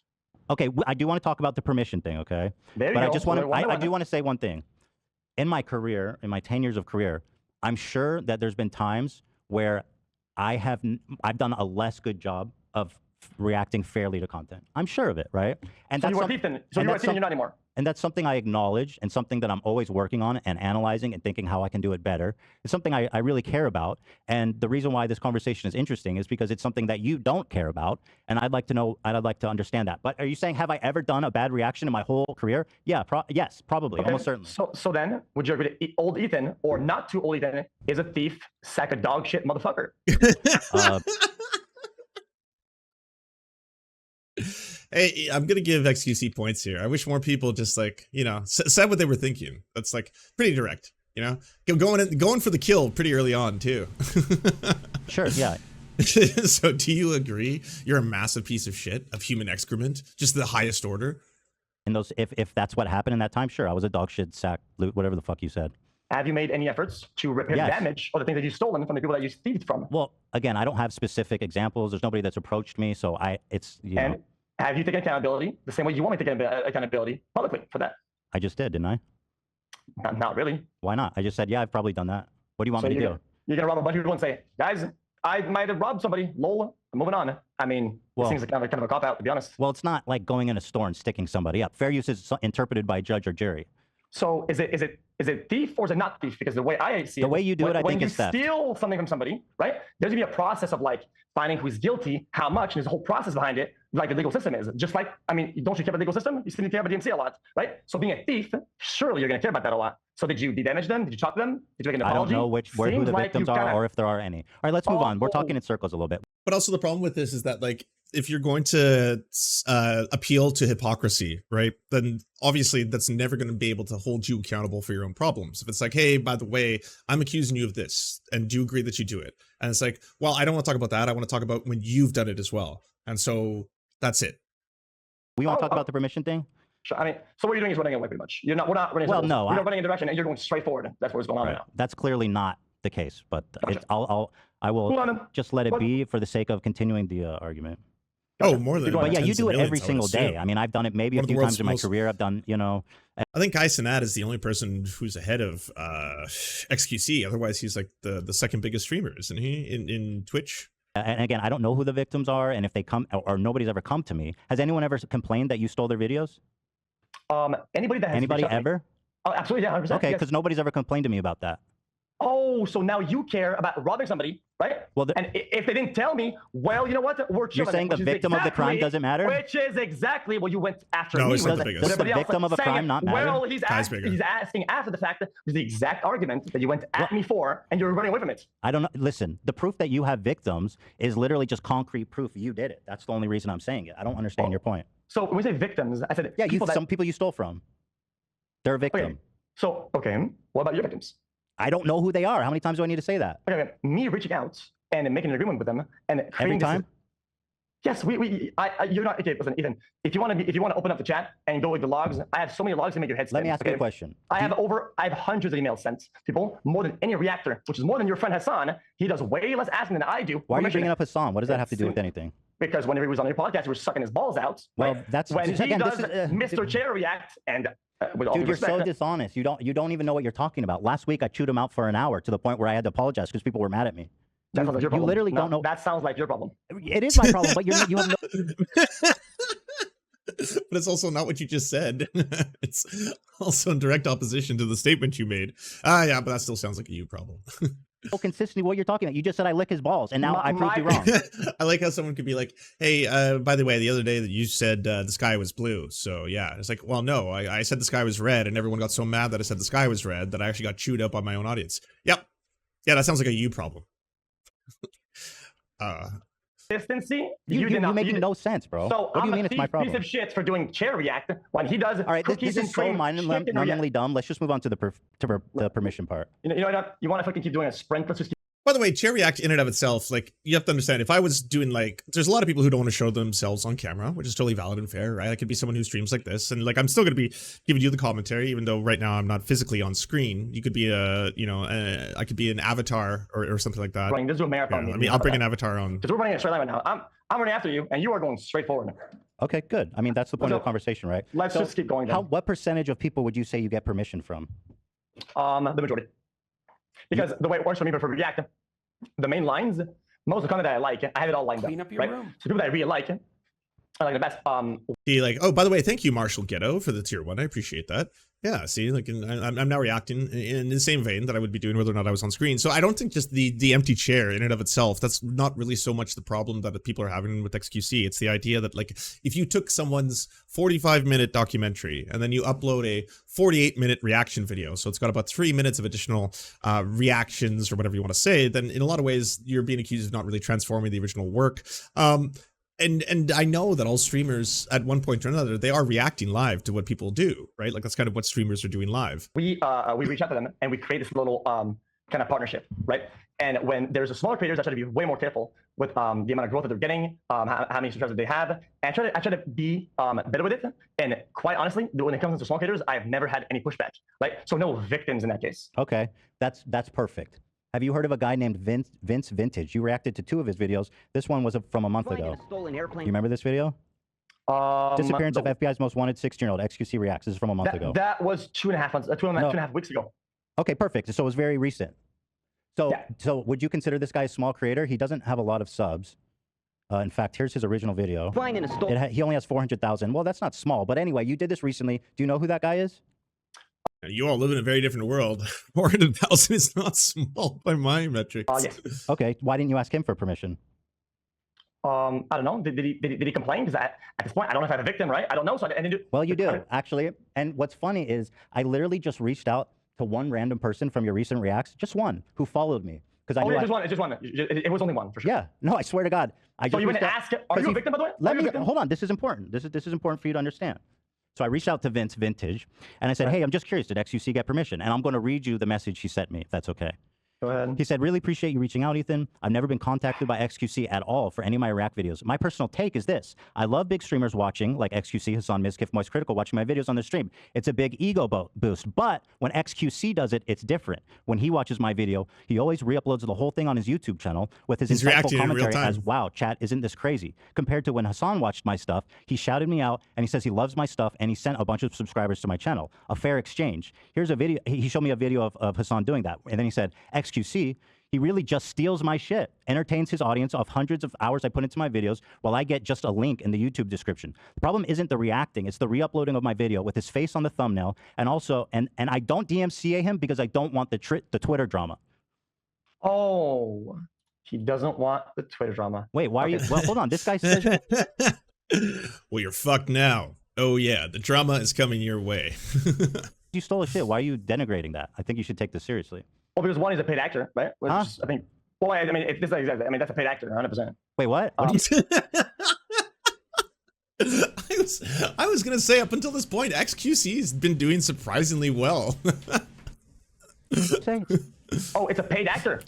Okay, I do want to talk about the permission thing, okay? There you but go. I just want to, I do want to say one thing. In my career, in my 10 years of career, I'm sure that there's been times where I've done a less good job of reacting fairly to content. I'm sure of it, right? And So that's you were Ethan. So you were Ethan, you're not anymore. And that's something I acknowledge and something that I'm always working on and analyzing and thinking how I can do it better. It's something I really care about. And the reason why this conversation is interesting is because it's something that you don't care about. And I'd like to know, and I'd like to understand that. But are you saying, have I ever done a bad reaction in my whole career? Yeah, yes, probably, Okay. almost certainly. So then, would you agree that old Ethan, or not too old Ethan, is a thief, sack of dog shit motherfucker? Hey, I'm gonna give XQC points here. I wish more people just like, you know, said what they were thinking. That's like pretty direct, you know, going for the kill pretty early on too. Sure, yeah. So do you agree you're a massive piece of shit, of human excrement, just the highest order? And those, if that's what happened in that time, sure, I was a dog shit sack, whatever the fuck you said. Have you made any efforts to repair the damage or the things that you've stolen from the people that you thieved from? Well, again, I don't have specific examples. There's nobody that's approached me, so it's, you know. Have you taken accountability the same way you want me to take accountability publicly for that? I just did, didn't I? Not really. Why not? I just said, yeah, I've probably done that. What do you want me to do? You're gonna rob a bunch of people and say, guys, I might have robbed somebody. Lol. I'm moving on. I mean, it seems like kind of a cop out, to be honest. Well, it's not like going in a store and sticking somebody up. Fair use is interpreted by a judge or jury. So is it thief or is it not thief? Because the way I see it, the way you do it, I think is theft. When you steal something from somebody, right? There's gonna be a process of like finding who's guilty, how much, and there's a whole process behind it, like the legal system is. Just like, I mean, don't you care about the legal system? You still care about DMC a lot, right? So being a thief, surely you're gonna care about that a lot. So did you damage them? Did you talk to them? Did you make an apology? I don't know who the victims are or if there are any. All right, let's move on. We're talking in circles a little bit. But also the problem with this is that, like, if you're going to appeal to hypocrisy, right, then obviously that's never going to be able to hold you accountable for your own problems. If it's like, hey, by the way, I'm accusing you of this, and do you agree that you do it? And it's like, well, I don't want to talk about that. I want to talk about when you've done it as well. And so that's it. We want to talk about the permission thing? Sure. I mean, so what you're doing is running away pretty much. We're not running. Well, no, you're running in a direction, and you're going straight forward. That's what's going on right now. That's clearly not the case, but Gotcha. I will just let it be for the sake of continuing the argument. Oh, more than. But yeah, you do it every single day. I mean, I've done it maybe a few times in my career. I've done, you know. I think Guy Sinat is the only person who's ahead of XQC. Otherwise, he's like the second biggest streamer, isn't he, in Twitch? And again, I don't know who the victims are, and if they come, or nobody's ever come to me. Has anyone ever complained that you stole their videos? Anybody that has ever? Oh, absolutely, yeah, 100%. Okay, because nobody's ever complained to me about that. Oh, so now you care about robbing somebody, right? Well, and if they didn't tell me, well, you know what? We're chilling. You're saying the victim of the crime doesn't matter? Which is exactly what you went after. No, me it's not the biggest. Does the victim of a crime not matter? Well, he's asking after the fact that was the exact argument that you went at me for, and you're running away from it. I don't know. Listen, the proof that you have victims is literally just concrete proof you did it. That's the only reason I'm saying it. I don't understand your point. So when we say victims, I said some people you stole from. They're a victim. Okay. So, what about your victims? I don't know who they are. How many times do I need to say that? Okay, me reaching out and making an agreement with them and every time. Yes, you're not okay. Listen, Ethan, if you want to open up the chat and go with the logs, I have so many logs to make your head spin. Let me ask you a question. I have hundreds of emails sent people, more than any reactor, which is more than your friend Hassan. He does way less asking than I do. Why are you bringing up Hassan? What does that have to do with anything? Because whenever he was on your podcast, he was sucking his balls out. Well, right? that's when he does Mr. Chair React and. Dude, you're so dishonest. You don't even know what you're talking about. Last week I chewed him out for an hour to the point where I had to apologize because people were mad at me. That sounds like your problem. You literally don't know. That sounds like your problem. It is my problem, but you have no. But it's also not what you just said. It's also in direct opposition to the statement you made. Yeah, but that still sounds like a you problem. Consistently what you're talking about. You just said I lick his balls, and now I proved you wrong. I like how someone could be like, hey, by the way, the other day that you said the sky was blue. So yeah, it's like, well, no, I said the sky was red, and everyone got so mad that I said the sky was red that I actually got chewed up by my own audience. Yep. Yeah, that sounds like a you problem. Consistency. You're making no sense, bro. So what do you mean it's my problem? Piece of shit for doing chair react when he does. All right, this is so mindlessly dumb. Let's just move on to the permission part. You know, you want to fucking keep doing a sprint. Let's just keep. By the way, chair react in and of itself, like, you have to understand, if I was doing, like, there's a lot of people who don't want to show themselves on camera, which is totally valid and fair, right? I could be someone who streams like this, and, like, I'm still going to be giving you the commentary, even though right now I'm not physically on screen. You could be I could be an avatar or something like that. This is a marathon. Yeah, I mean, I'll bring an avatar on. Because we're running a straight line right now. I'm running after you, and you are going straight forward. Okay, good. I mean, that's the point of the conversation, right? Let's just keep going. What percentage of people would you say you get permission from? The majority. Because the way it works for me for React, the main lines, most of the content that I like, I have it all lined up. Clean up your room. So people that I really like, I like the best. Be like, oh, by the way, thank you, Marshall Ghetto, for the tier 1. I appreciate that. Yeah, see, like, I'm now reacting in the same vein that I would be doing whether or not I was on screen. So I don't think just the empty chair in and of itself, that's not really so much the problem that people are having with XQC. It's the idea that, like, if you took someone's 45-minute documentary and then you upload a 48-minute reaction video, so it's got about 3 minutes of additional reactions or whatever you want to say, then in a lot of ways you're being accused of not really transforming the original work. And I know that all streamers at one point or another, they are reacting live to what people do, right? Like, that's kind of what streamers are doing live. We reach out to them and we create this little kind of partnership, right? And when there's a smaller creators, I try to be way more careful with the amount of growth that they're getting, how many subscribers they have, and I try to be better with it. And quite honestly, when it comes to small creators, I've never had any pushback, right? So no victims in that case. Okay, that's perfect. Have you heard of a guy named Vince Vintage? You reacted to 2 of his videos. This one was from a month ago. You remember this video? Disappearance of FBI's most wanted 16-year-old. XQC reacts. This is from a month ago. That was 2.5 months, 2.5 weeks ago. Okay, perfect. So it was very recent. So, so would you consider this guy a small creator? He doesn't have a lot of subs. In fact, here's his original video. He only has 400,000. Well, that's not small. But anyway, you did this recently. Do you know who that guy is? You all live in a very different world. 400,000 is not small by my metrics. Yes. Okay, why didn't you ask him for permission? I don't know. Did he complain? Because at this point, I don't know if I have a victim, right? I don't know. So I didn't do. Well, you do, actually. And what's funny is I literally just reached out to one random person from your recent reacts, just one, who followed me. Because I knew just one. It was only one, for sure. Yeah. No, I swear to God. So you went to ask, are you a victim, by the way? Hold on. This is important. This is important for you to understand. So I reached out to Vince Vintage, and I said, hey, I'm just curious, did XQC get permission? And I'm going to read you the message he sent me, if that's okay. Go ahead. He said, really appreciate you reaching out, Ethan. I've never been contacted by XQC at all for any of my React videos. My personal take is this. I love big streamers watching, like XQC, Hassan, Mizkif, Moist Critical, watching my videos on their stream. It's a big ego boost. But when XQC does it, it's different. When he watches my video, he always re-uploads the whole thing on his YouTube channel with his insightful commentary as, wow, chat, isn't this crazy? Compared to when Hassan watched my stuff, he shouted me out, and he says he loves my stuff, and he sent a bunch of subscribers to my channel. A fair exchange. Here's a video. He showed me a video of Hassan doing that. And then he said, XQC, he really just steals my shit, entertains his audience of hundreds of hours I put into my videos while I get just a link in the YouTube description. The problem isn't the reacting, it's the re-uploading of my video with his face on the thumbnail, and also, and I don't DMCA him because I don't want the Twitter drama. Oh, he doesn't want the Twitter drama. Wait, why are you, well, hold on, this guy says... Well, you're fucked now. Oh yeah, the drama is coming your way. You stole his shit, why are you denigrating that? I think you should take this seriously. Well, because one is a paid actor, right? Which I think. Well, I mean, if this is exactly, I mean, that's a paid actor, 100%. Wait, what? I was gonna say, up until this point, XQC's been doing surprisingly well. Oh, it's a paid actor.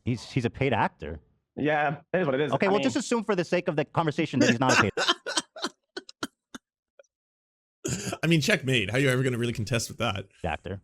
He's a paid actor. Yeah, it is what it is. Okay, well, just assume for the sake of the conversation that he's not a paid I mean, checkmate. How are you ever gonna really contest with that? Actor.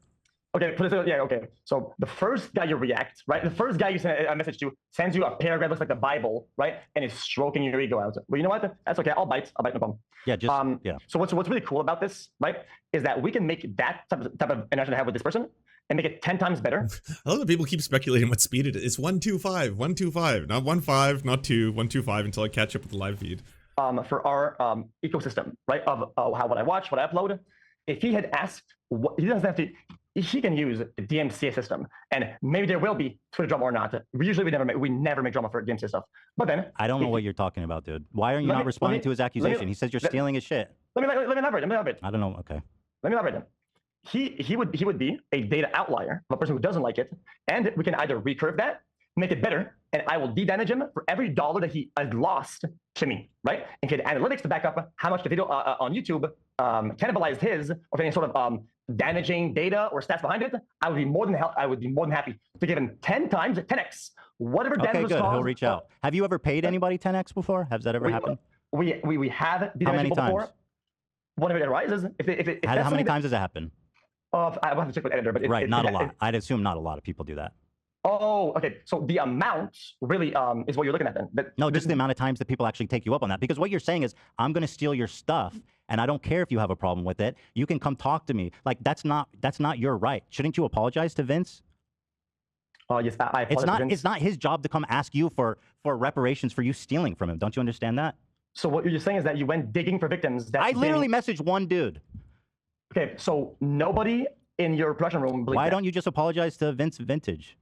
Okay, okay. So the first guy you react, right? The first guy you send a message to sends you a paragraph looks like the Bible, right? And is stroking your ego out. Well, you know what? That's okay. I'll bite. No problem. Yeah, just yeah. So what's really cool about this, right, is that we can make that type of interaction I have with this person and make it 10 times better. I love that people keep speculating what speed it is. It's 125, 125, not 1.5, not 2, 125 until I catch up with the live feed. For our ecosystem, right? Of what I watch, what I upload. If he had asked, he doesn't have to. He can use the DMCA system, and maybe there will be Twitter drama or not. Usually, we never make drama for DMCA stuff. But then I don't know what you're talking about, dude. Why are you not responding to his accusation? He says you're stealing his shit. Let me elaborate. I don't know. Okay. Let me elaborate. He would be a data outlier of a person who doesn't like it, and we can either recurve that make it better, and I will de-damage him for every dollar that he has lost to me, right? And get analytics to back up how much the video on YouTube cannibalized his, or any sort of damaging data or stats behind it. I would be more than happy to give him 10 times, 10x, whatever damage Okay, was good. caused. He'll reach out. Have you ever paid anybody 10x before? Has that ever happened? We have How many times? before. Whenever it arises, How many times does it happen? I will have to check with editor, but Right, not a lot. I'd assume not a lot of people do that. Oh, okay. So the amount really is what you're looking at then. No, just the amount of times that people actually take you up on that. Because what you're saying is, I'm going to steal your stuff, and I don't care if you have a problem with it. You can come talk to me. Like that's not your right. Shouldn't you apologize to Vince? Oh yes, I apologize. It's not his job to come ask you for reparations for you stealing from him. Don't you understand that? So what you're saying is that you went digging for victims. I literally messaged one dude. Okay, so nobody in your production room. Why don't you just apologize to Vince Vintage?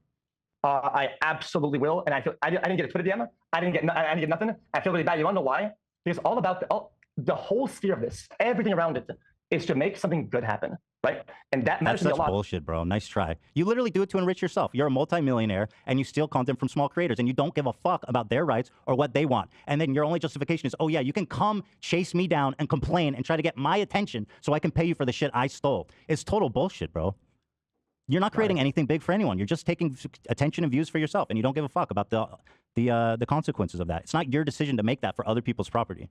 I absolutely will, and I didn't get a Twitter DM. I didn't get nothing. I feel really bad. You don't know why? Because all about the whole sphere of this, everything around it, is to make something good happen, right? And that matters to me a lot. That's such bullshit, bro. Nice try. You literally do it to enrich yourself. You're a multimillionaire, and you steal content from small creators, and you don't give a fuck about their rights or what they want. And then your only justification is, oh yeah, you can come chase me down and complain and try to get my attention so I can pay you for the shit I stole. It's total bullshit, bro. You're not creating anything big for anyone. You're just taking attention and views for yourself, and you don't give a fuck about the consequences of that. It's not your decision to make that for other people's property.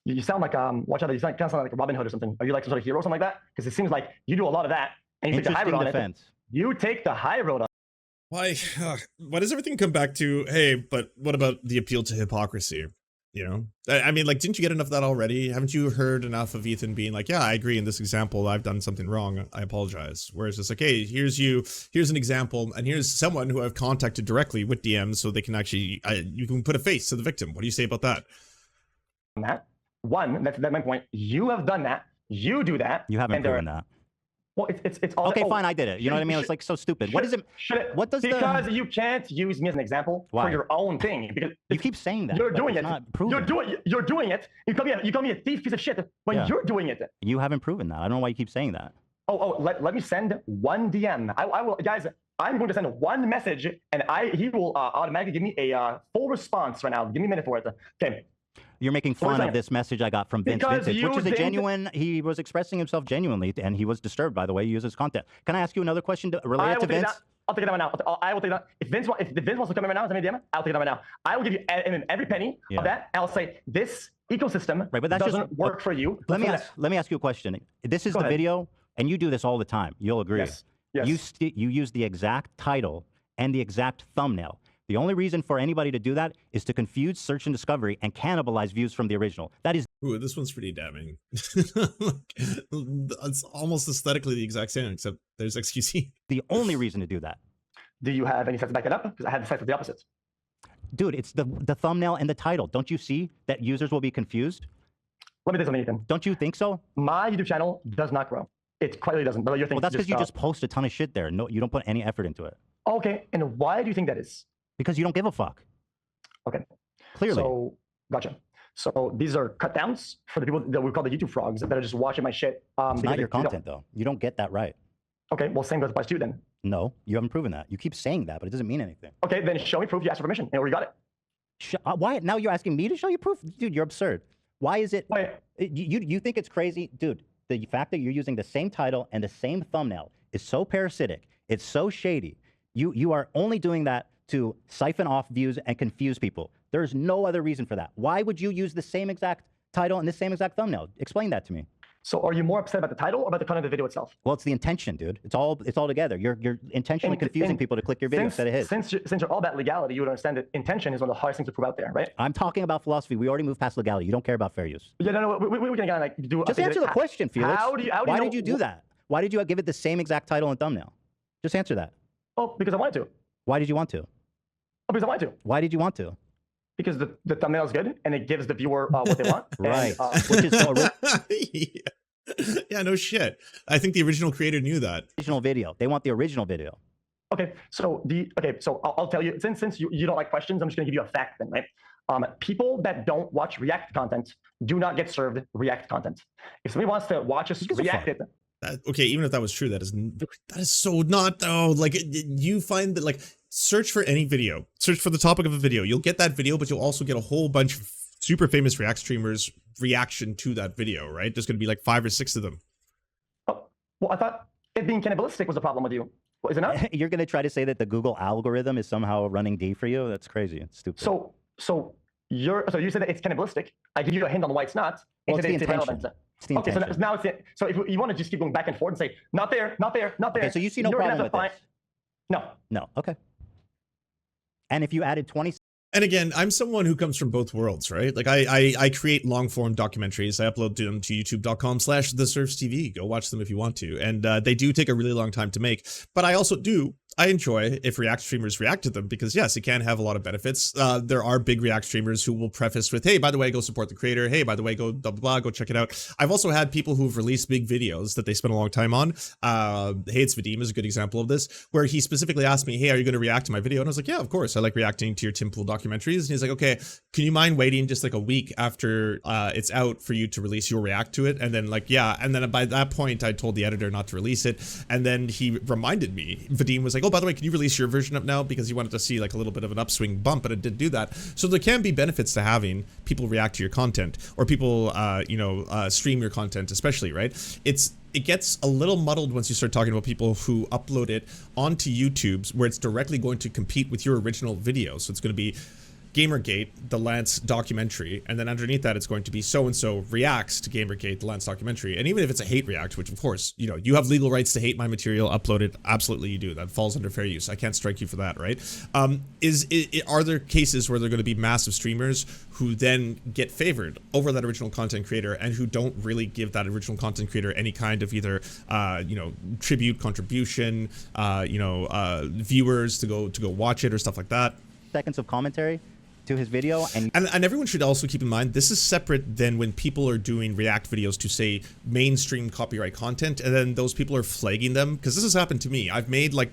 You sound like watch out! You kind of sound like Robin Hood or something. Are you like some sort of hero or something like that? Because it seems like you do a lot of that, and you take the high road on it. You take the high road on. Why does everything come back to, hey, but what about the appeal to hypocrisy? You know, I mean, like, didn't you get enough of that already? Haven't you heard enough of Ethan being like, yeah, I agree in this example, I've done something wrong, I apologize. Whereas it's like, hey, here's an example, and here's someone who I've contacted directly with DMs so they can actually, you can put a face to the victim. What do you say about that? That's my point. You have done that. You do that. You haven't proven that. Well, it's all. Okay, fine, I did it. You know what I mean? It's like so stupid. What is it? What does because you can't use me as an example for your own thing. Because you keep saying that. You're doing it. You're doing it. You call me a thief, piece of shit, when you're doing it. You haven't proven that. I don't know why you keep saying that. Let me send one DM. I will, guys. I'm going to send one message, and he will automatically give me a full response right now. Give me a minute for it. Okay. You're making fun of this message I got from Vince Vintage, which is a genuine, he was expressing himself genuinely, and he was disturbed by the way he uses content. Can I ask you another question related to Vince? I'll take it right now. I will take that. If Vince wants to come in right now, send me a DM, I'll take it right now. I will give you every penny of that. I'll say this ecosystem doesn't work for you. Let me ask you a question. This is the video, and you do this all the time. You'll agree. Yes. You use the exact title and the exact thumbnail. The only reason for anybody to do that is to confuse search and discovery and cannibalize views from the original. That is. Ooh, this one's pretty damning. It's almost aesthetically the exact same, except there's XQC. The only reason to do that. Do you have any stats to back it up? Because I had the stats of the opposite. Dude, it's the thumbnail and the title. Don't you see that users will be confused? Let me tell you something, Ethan. Don't you think so? My YouTube channel does not grow. It quietly doesn't. But well, that's because you just post a ton of shit there. No, you don't put any effort into it. Okay, and why do you think that is? Because you don't give a fuck. Okay. Clearly. So, gotcha. So these are cut downs for the people that we call the YouTube frogs that are just watching my shit. It's not your content, though. You don't get that right. Okay, well, same goes applies to you then. No, you haven't proven that. You keep saying that, but it doesn't mean anything. Okay, then show me proof you asked for permission, and we got it. Why? Now you're asking me to show you proof? Dude, you're absurd. Why is it? Wait. You think it's crazy? Dude, the fact that you're using the same title and the same thumbnail is so parasitic. It's so shady. You are only doing that to siphon off views and confuse people. There's no other reason for that. Why would you use the same exact title and the same exact thumbnail? Explain that to me. So are you more upset about the title or about the content of the video itself? Well, it's the intention, dude. It's all together. You're intentionally confusing people to click your video instead of his. Since you're all about legality, you would understand that intention is one of the hardest things to prove out there, right? I'm talking about philosophy. We already moved past legality. You don't care about fair use. Yeah, no, we can like do. Just answer the question, Felix. Why did you do that? Why did you give it the same exact title and thumbnail? Just answer that. Oh, because I wanted to. Why did you want to? Oh, because I wanted to. Why did you want to? Because the thumbnail is good and it gives the viewer what they want. Right. And, which is so yeah, no shit. I think the original creator knew that. Original video. They want the original video. Okay, so I'll tell you, since you don't like questions, I'm just gonna give you a fact then, right? People that don't watch React content do not get served React content. If somebody wants to watch us react it. Okay, even if that was true, that is so not though. Like you find that like search for any video search for the topic of a video. You'll get that video, but you'll also get a whole bunch of super famous React streamers' reaction to that video, right? There's going to be like 5 or 6 of them. Oh, well, I thought it being cannibalistic was a problem with you. Well, is it not? You're going to try to say that the Google algorithm is somehow running D for you? That's crazy. It's stupid. So you said that it's cannibalistic. I give you a hint on why it's not. Well, it's the It's intention. irrelevant. It's the intention. Okay, so now it's so if you want to just keep going back and forth and say not there, not there, not there. Okay, so you see no you're gonna problem have with to this? find- No. Okay. And if you added 20 And again, I'm someone who comes from both worlds, right? Like I create long form documentaries. I upload them to youtube.com/theserfstv. Go watch them if you want to. And they do take a really long time to make. But I also I enjoy if React streamers react to them because yes, it can have a lot of benefits. There are big React streamers who will preface with, hey, by the way, go support the creator. Hey, by the way, go blah, blah, blah, go check it out. I've also had people who've released big videos that they spent a long time on. H3H3's is a good example of this, where he specifically asked me, hey, are you going to react to my video? And I was like, yeah, of course. I like reacting to your Tim Pool documentaries. And he's like, okay, can you mind waiting just like a week after it's out for you to release your react to it? And then like, yeah. And then by that point, I told the editor not to release it. And then he reminded me, Vadim was like, oh, by the way, can you release your version up now? Because he wanted to see like a little bit of an upswing bump, and it did do that. So there can be benefits to having people react to your content, or people, stream your content, especially, right? It gets a little muddled once you start talking about people who upload it onto YouTube's, where it's directly going to compete with your original video. So it's going to be Gamergate, the Lance documentary, and then underneath that it's going to be so-and-so reacts to Gamergate, the Lance documentary. And even if it's a hate react, which of course, you have legal rights to hate my material, upload it, absolutely you do. That falls under fair use. I can't strike you for that, right? Are there cases where there are going to be massive streamers who then get favored over that original content creator and who don't really give that original content creator any kind of either, tribute, contribution, viewers to go watch it or stuff like that? seconds of commentary to his video. And everyone should also keep in mind, this is separate than when people are doing React videos to say mainstream copyright content, and then those people are flagging them, because this has happened to me. I've made like,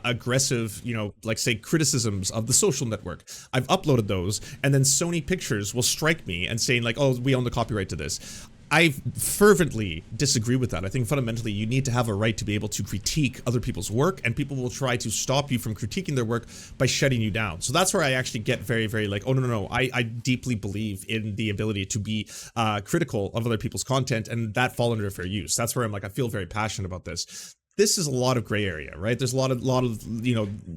aggressive, like say criticisms of the social network. I've uploaded those, and then Sony Pictures will strike me and saying like, oh, we own the copyright to this. I fervently disagree with that. I think fundamentally you need to have a right to be able to critique other people's work, and people will try to stop you from critiquing their work by shutting you down. So that's where I actually get very, very like, oh, no. I deeply believe in the ability to be critical of other people's content, and that fall under fair use. That's where I'm like, I feel very passionate about this. This is a lot of gray area, right? There's a lot of,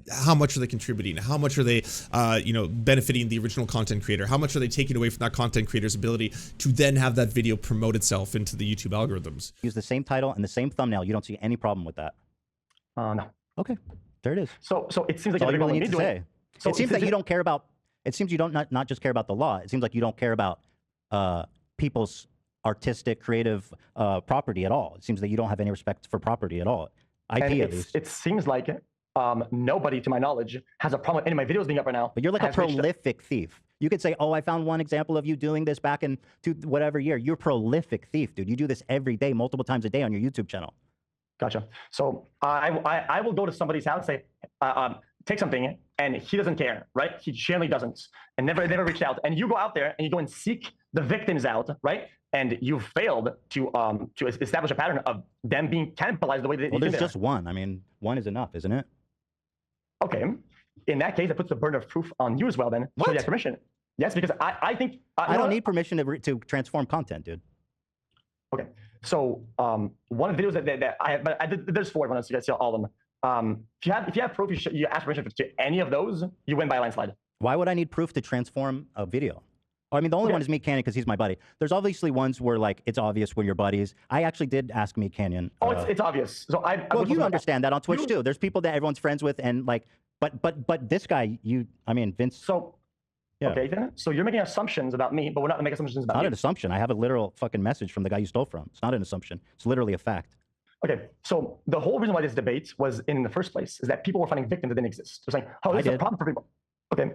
how much are they contributing? How much are they, benefiting the original content creator? How much are they taking away from that content creator's ability to then have that video promote itself into the YouTube algorithms? Use the same title and the same thumbnail. You don't see any problem with that? No. Okay, there it is. So it seems like That's all you really everyone need to say. So it seems that you don't care about. It seems you don't not just care about the law. It seems like you don't care about people's artistic, creative property at all. It seems that you don't have any respect for property at all. IP at least. It seems like nobody, to my knowledge, has a problem with any of my videos being up right now. But you're like a prolific thief. You could say, oh, I found one example of you doing this back in whatever year. You're a prolific thief, dude. You do this every day, multiple times a day on your YouTube channel. Gotcha. So I will go to somebody's house and say, take something, and he doesn't care, right? He generally doesn't, and never reached out. And you go out there and you go and seek the victims out, right? And you failed to establish a pattern of them being cannibalized the way that well, there's just one. I mean, one is enough, isn't it? Okay. In that case, it puts the burden of proof on you as well. Then, what? So you have permission. Yes, because I think I don't need permission to transform content, dude. Okay. So one of the videos that I did, there's 4 of them, so you guys see all of them. If you have proof, you ask permission to any of those, you win by a landslide. Why would I need proof to transform a video? I mean, the only one is Meat Canyon because he's my buddy. There's obviously ones where like it's obvious when you're buddies. I actually did ask Meat Canyon. Oh, it's obvious. So well, you understand that on Twitch too. There's people that everyone's friends with, and like, but this guy, Vince. So yeah. Okay, then. So you're making assumptions about me, but we're not making assumptions about you. Not you. An assumption. I have a literal fucking message from the guy you stole from. It's not an assumption. It's literally a fact. Okay, so the whole reason why this debate was in the first place is that people were finding victims that didn't exist. They're saying, oh, this is a problem for people. Okay.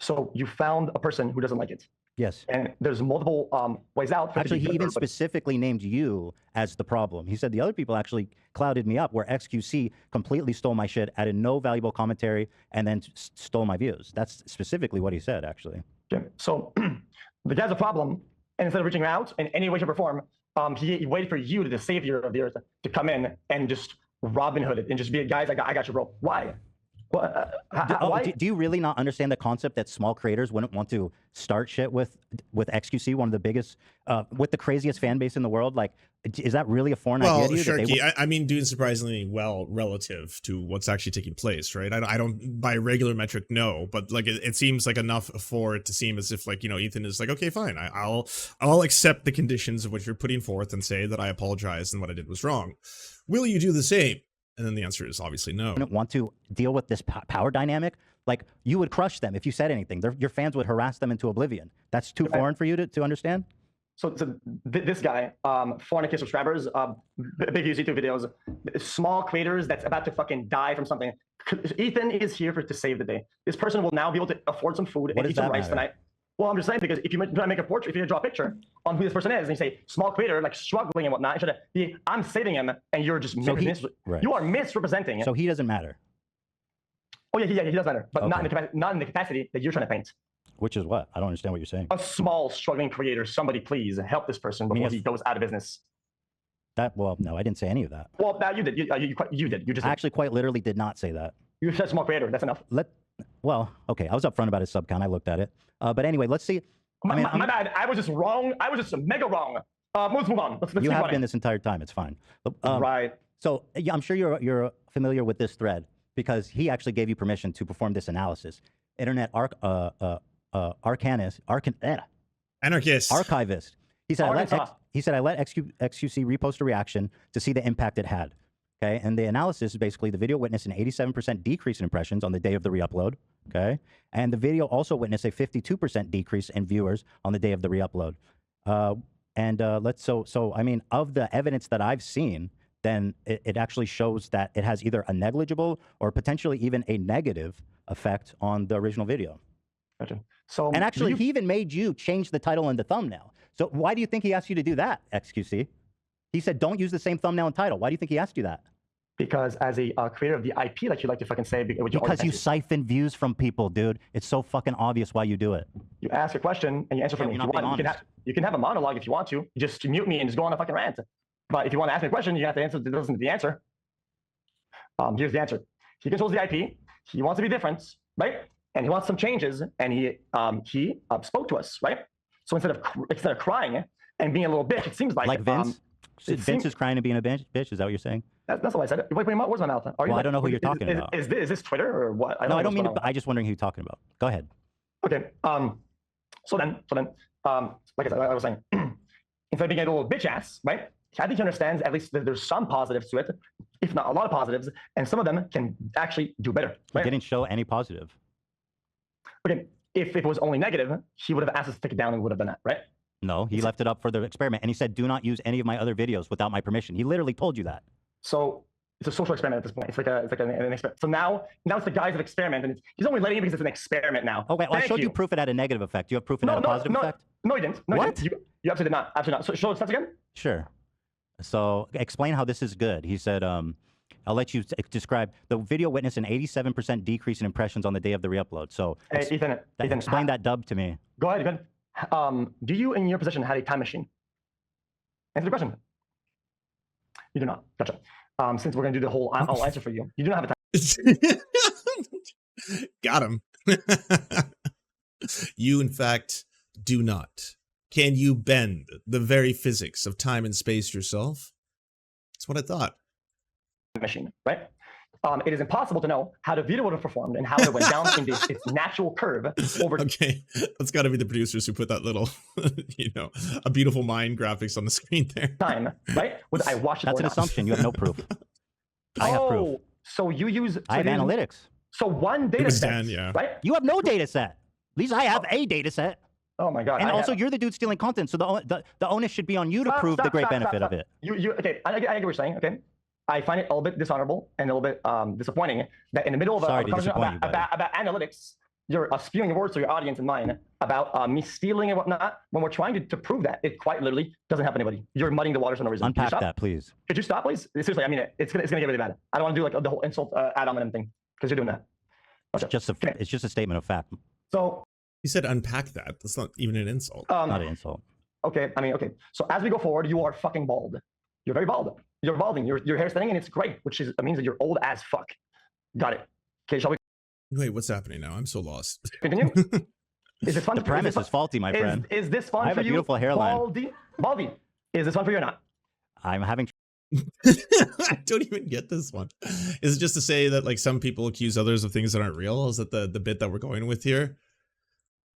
So you found a person who doesn't like it. Yes. And there's multiple ways out. Actually, he even specifically named you as the problem. He said the other people actually clouded me up, where XQC completely stole my shit, added no valuable commentary, and then stole my views. That's specifically what he said, actually. Okay. So the guy's a problem, and instead of reaching out in any way, shape, or form, he waited for you, the savior of the earth, to come in and just Robin Hood it and just be, guys, I got you, bro. Why? Well, do you really not understand the concept that small creators wouldn't want to start shit with XQC, one of the biggest, with the craziest fan base in the world? Like, is that really a foreign idea to you? Sharky, I mean, doing surprisingly well relative to what's actually taking place, right? I don't, by regular metric, no, but like it seems like enough for it to seem as if like, you know, Ethan is like, okay, fine, I'll accept the conditions of what you're putting forth and say that I apologize and what I did was wrong. Will you do the same? And then the answer is obviously no. Wouldn't want to deal with this power dynamic. Like, you would crush them if you said anything. Your fans would harass them into oblivion. That's too foreign for you to understand? So this guy, 400K subscribers, big YouTube videos, small creators that's about to fucking die from something. Ethan is here to save the day. This person will now be able to afford some food and eat some rice tonight. Well, I'm just saying, because if you try to make a portrait, if you draw a picture on who this person is, and you say small creator, like struggling and whatnot, instead of be, I'm saving him, and you're just you are misrepresenting. So he doesn't matter. Oh yeah, he does matter, but not in the capacity that you're trying to paint. Which is what? I don't understand what you're saying. A small struggling creator. Somebody please help this person before he goes out of business. Well, no, I didn't say any of that. Well, you did. You did. You just actually quite literally did not say that. You said small creator. That's enough. Well, okay. I was upfront about his sub count. I looked at it. But anyway, let's see. My bad. I was just wrong. I was just mega wrong. Let's move on. Let's you have been this entire time. It's fine. Right. So yeah, I'm sure you're familiar with this thread because he actually gave you permission to perform this analysis. Internet archivist. He said I let XQC repost a reaction to see the impact it had. Okay, and the analysis is basically the video witnessed an 87% decrease in impressions on the day of the re-upload. Okay, and the video also witnessed a 52% decrease in viewers on the day of the re-upload. So I mean, of the evidence that I've seen, then it actually shows that it has either a negligible or potentially even a negative effect on the original video. Gotcha. So, and actually, he even made you change the title and the thumbnail. So why do you think he asked you to do that, XQC? He said, don't use the same thumbnail and title. Why do you think he asked you that? Because as a creator of the IP, like you like to fucking say, because you siphon views from people, dude. It's so fucking obvious why you do it. You ask a question and you answer for me. If you want, you can have a monologue if you want to. You just mute me and just go on a fucking rant. But if you want to ask me a question, you have to listen to the answer. Here's the answer. He controls the IP. He wants to be different, right? And he wants some changes. And he spoke to us, right? So instead of crying and being a little bitch, it seems like Vince. Vince is crying and being a bitch. Is that what you're saying? That's what I said. Wait, where's my mouth? I don't know who you're talking about. Is this Twitter or what? No, I don't mean to. I just wondering who you're talking about. Go ahead. Okay. So then, like I said, I was saying, instead of being a little bitch ass, right? I think he understands at least that there's some positives to it, if not a lot of positives, and some of them can actually do better. Right? He didn't show any positive. Okay. If it was only negative, he would have asked us to take it down and would have done that, right? No, he left it up for the experiment, and he said, "Do not use any of my other videos without my permission." He literally told you that. So it's a social experiment at this point. It's like an experiment. So now it's the guys of experiment, and he's only letting it because it's an experiment now. Oh wait, well, I showed you proof it had a negative effect. You have proof it had a positive effect? No, you didn't. No, what? You absolutely did not. Absolutely not. So show the steps again. Sure. So explain how this is good. He said, "I'll let you describe the video witnessed an 87% decrease in impressions on the day of the re-upload." So hey, Ethan, explain that dub to me. Go ahead. Do you, in your position, have a time machine? Answer the question. You do not. Gotcha. Since we're going to do the whole, I'll answer for you. You do not have a time. Got him. You, in fact, do not. Can you bend the very physics of time and space yourself? That's what I thought. Machine, right? It is impossible to know how the video would have performed and how it went down in its natural curve over. Okay, that's got to be the producers who put that little, a beautiful mind graphics on the screen there. Time, right? I watched it. That's an assumption. You have no proof. I have proof. So you use. I have analytics. So one data set, right? You have no data set. At least I have a data set. Oh my god! And also, you're the dude stealing content, so the onus should be on you to prove the great benefit of it. Okay? I get what you're saying. Okay. I find it a little bit dishonorable and a little bit disappointing that in the middle of a conversation about analytics, you're spewing words to your audience and mine about me stealing and whatnot, when we're trying to prove that it quite literally doesn't help anybody. You're muddying the waters for no reason. Unpack that, please. Could you stop, please? Seriously, I mean it. It's gonna get really bad. I don't want to do like the whole insult ad hominem thing because you're doing that. It's just a statement of fact. So you said unpack that. That's not even an insult. Not an insult. Okay, okay. So as we go forward, you are fucking bald. You're very bald. You're balding. Your hair's thinning, and it's great, which means that you're old as fuck. Got it. Okay, shall we? Wait, what's happening now? I'm so lost. Continue. Is this fun? The premise is faulty, my friend. Is this fun I have for a you? beautiful hairline. Baldy, is this fun for you or not? I'm having I don't even get this one. Is it just to say that like some people accuse others of things that aren't real? Is that the bit that we're going with here?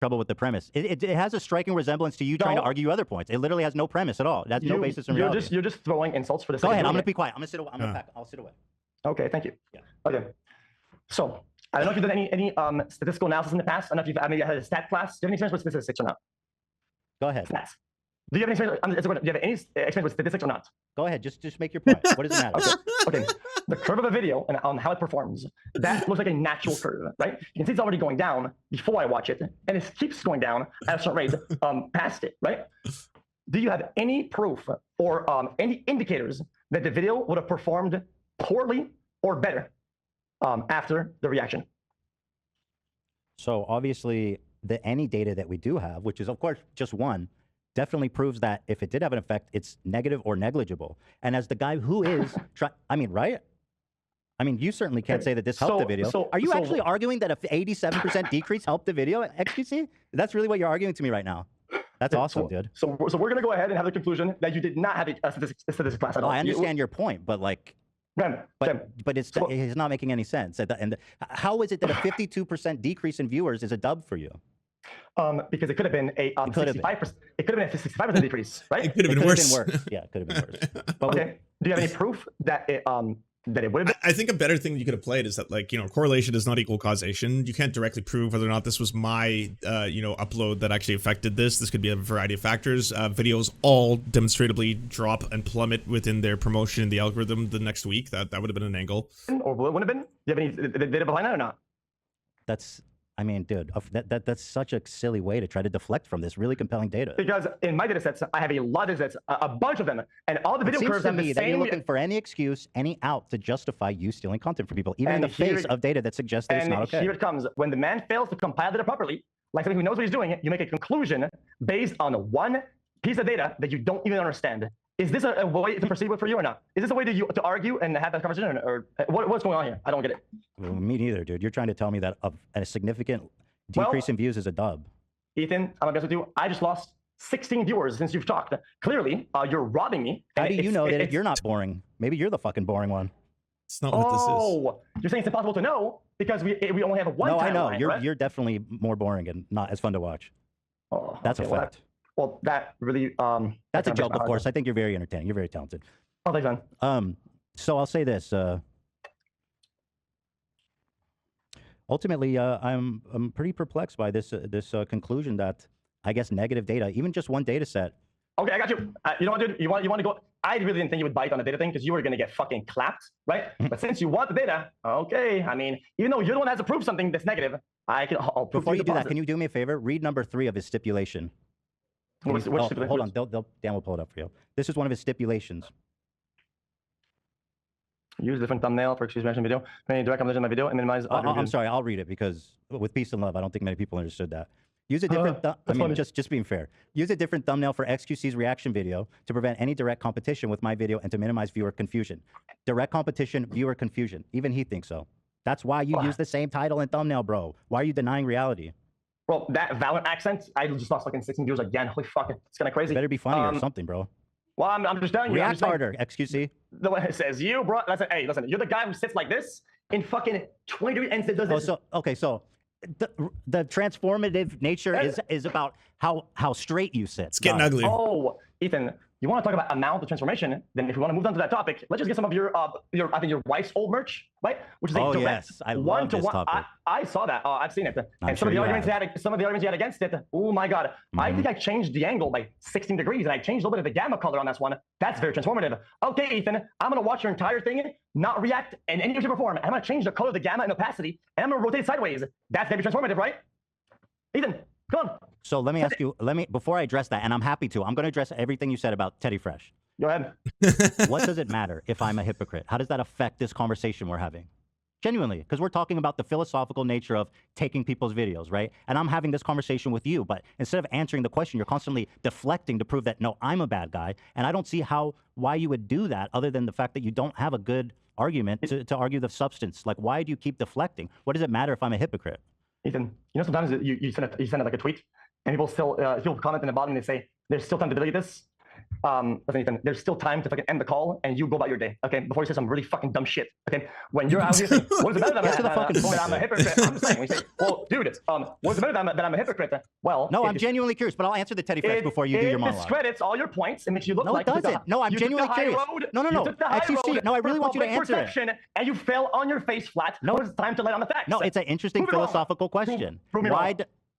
trouble with the premise. It has a striking resemblance to you trying to argue other points. It literally has no premise at all. It has no basis in reality. You're just throwing insults for the sake Go ahead. of I'm doing going to be quiet. I'm going to sit away. I'll sit away. Okay, thank you. Yeah. Okay. So I don't know if you've done any statistical analysis in the past. I don't know if you've maybe had a stat class. Do you have any experience with statistics or not? Go ahead. Stats. Do you have any experience? Do you have any experience with statistics or not? Go ahead. Just make your point. What does it matter? Okay. The curve of a video and on how it performs, that looks like a natural curve, right? You can see it's already going down before I watch it, and it keeps going down at a certain rate past it, right? Do you have any proof or any indicators that the video would have performed poorly or better after the reaction? So obviously, any data that we do have, which is of course just one, definitely proves that if it did have an effect, it's negative or negligible. And as the guy who is, right? I mean, you certainly can't say that this helped the video. Are you actually arguing that an 87% decrease helped the video at XQC? That's really what you're arguing to me right now. That's awesome, dude. So we're going to go ahead and have the conclusion that you did not have a statistics class at all. I understand your point, but like, but it's not making any sense. And how is it that a 52% decrease in viewers is a dub for you? Because it could have been a 65%. It could have been a 65% decrease, right? It could have been worse. Yeah, it could have been worse. But okay. Do you have any proof that it would have been? I think a better thing you could have played is that, like, correlation does not equal causation. You can't directly prove whether or not this was my, upload that actually affected this. This could be a variety of factors. Videos all demonstrably drop and plummet within their promotion in the algorithm the next week. That would have been an angle. Or would have been? Do you have any data behind that or not? I mean, dude, that's such a silly way to try to deflect from this really compelling data. Because in my data sets, I have a lot of data sets, a bunch of them, and all the video curves have the same. That you're looking for any excuse, any out to justify you stealing content from people, even in the face of data that suggests that it's not okay. And here it comes. When the man fails to compile data properly, like somebody who knows what he's doing, you make a conclusion based on one piece of data that you don't even understand. Is this a way to proceed with for you or not? Is this a way to argue and have that conversation, or what's going on here? I don't get it. Well, me neither, dude. You're trying to tell me that a significant decrease in views is a dub. Ethan, I'm gonna be honest with you. I just lost 16 viewers since you've talked. Clearly, you're robbing me. How do you know that you're not boring? Maybe you're the fucking boring one. It's not what this is. Oh, you're saying it's impossible to know because we only have one. No, I know. Right? You're definitely more boring and not as fun to watch. Oh, that's a fact. Well, that really that's a joke, of course. I think you're very entertaining. You're very talented. Oh, thanks, man. So I'll say this. Ultimately, I'm pretty perplexed by this conclusion that I guess negative data, even just one data set. Okay, I got you. You know what, dude? You want to go? I really didn't think you would bite on the data thing because you were going to get fucking clapped, right? But since you want the data, okay. I mean, even though you're the one that has to prove something that's negative, I can. Before you do that, can you do me a favor? Read number 3 of his stipulation. Which stipulation? Hold on, Dan will pull it up for you. This is one of his stipulations. Use different thumbnail for excuse mention video. Any direct competition in my video and minimize. I'm sorry, I'll read it because with peace and love, I don't think many people understood that. Use a different. Just being fair. Use a different thumbnail for XQC's reaction video to prevent any direct competition with my video and to minimize viewer confusion. Direct competition, viewer confusion. Even he thinks so. That's why you use the same title and thumbnail, bro. Why are you denying reality? Well, that Valorant accent, I just lost fucking 16 viewers again. Holy fuck, it's kind of crazy. It better be funny or something, bro. Well, I'm just telling you. React harder, XQC. The one that says you, bro. Listen, hey, listen. You're the guy who sits like this in fucking 20 degrees and does this. So the transformative nature is about how straight you sit. It's getting ugly. Oh, Ethan, you want to talk about amount of transformation? Then if you want to move on to that topic, let's just get some of your your wife's old merch, right? Which is a direct yes, I love this topic. I saw that. I've seen it. And some of the arguments you had against it. Oh my god! I think I changed the angle by 16 degrees, and I changed a little bit of the gamma color on this one. That's very transformative. Okay, Ethan, I'm gonna watch your entire thing, not react in any way, shape, or form. And I'm gonna change the color of the gamma and opacity, and I'm gonna rotate it sideways. That's gonna be transformative, right? Ethan, come on. So let me ask you, before I address that, and I'm happy to, I'm going to address everything you said about Teddy Fresh. Go ahead. What does it matter if I'm a hypocrite? How does that affect this conversation we're having? Genuinely, because we're talking about the philosophical nature of taking people's videos, right? And I'm having this conversation with you, but instead of answering the question, you're constantly deflecting to prove that, no, I'm a bad guy. And I don't see why you would do that other than the fact that you don't have a good argument to argue the substance. Like, why do you keep deflecting? What does it matter if I'm a hypocrite? Ethan, you know, sometimes you send it like a tweet, and people still comment in the bottom and they say, there's still time to delete this. Listen, Ethan, there's still time to fucking end the call and you go about your day, okay? Before you say some really fucking dumb shit, okay? When you're out here saying, what is it better that I'm a hypocrite? I'm just saying, we say, well, dude, what's it better that I'm a hypocrite? Well, no, I'm genuinely curious, but I'll answer the Teddy Fresh before you do your monologue. It discredits all your points. It makes you look like it doesn't. No, I'm genuinely curious. No. XQC, no, I really want you to answer it. And you fell on your face flat. No, it's time to lay on the facts. No, it's an interesting philosophical question. Prove me wrong.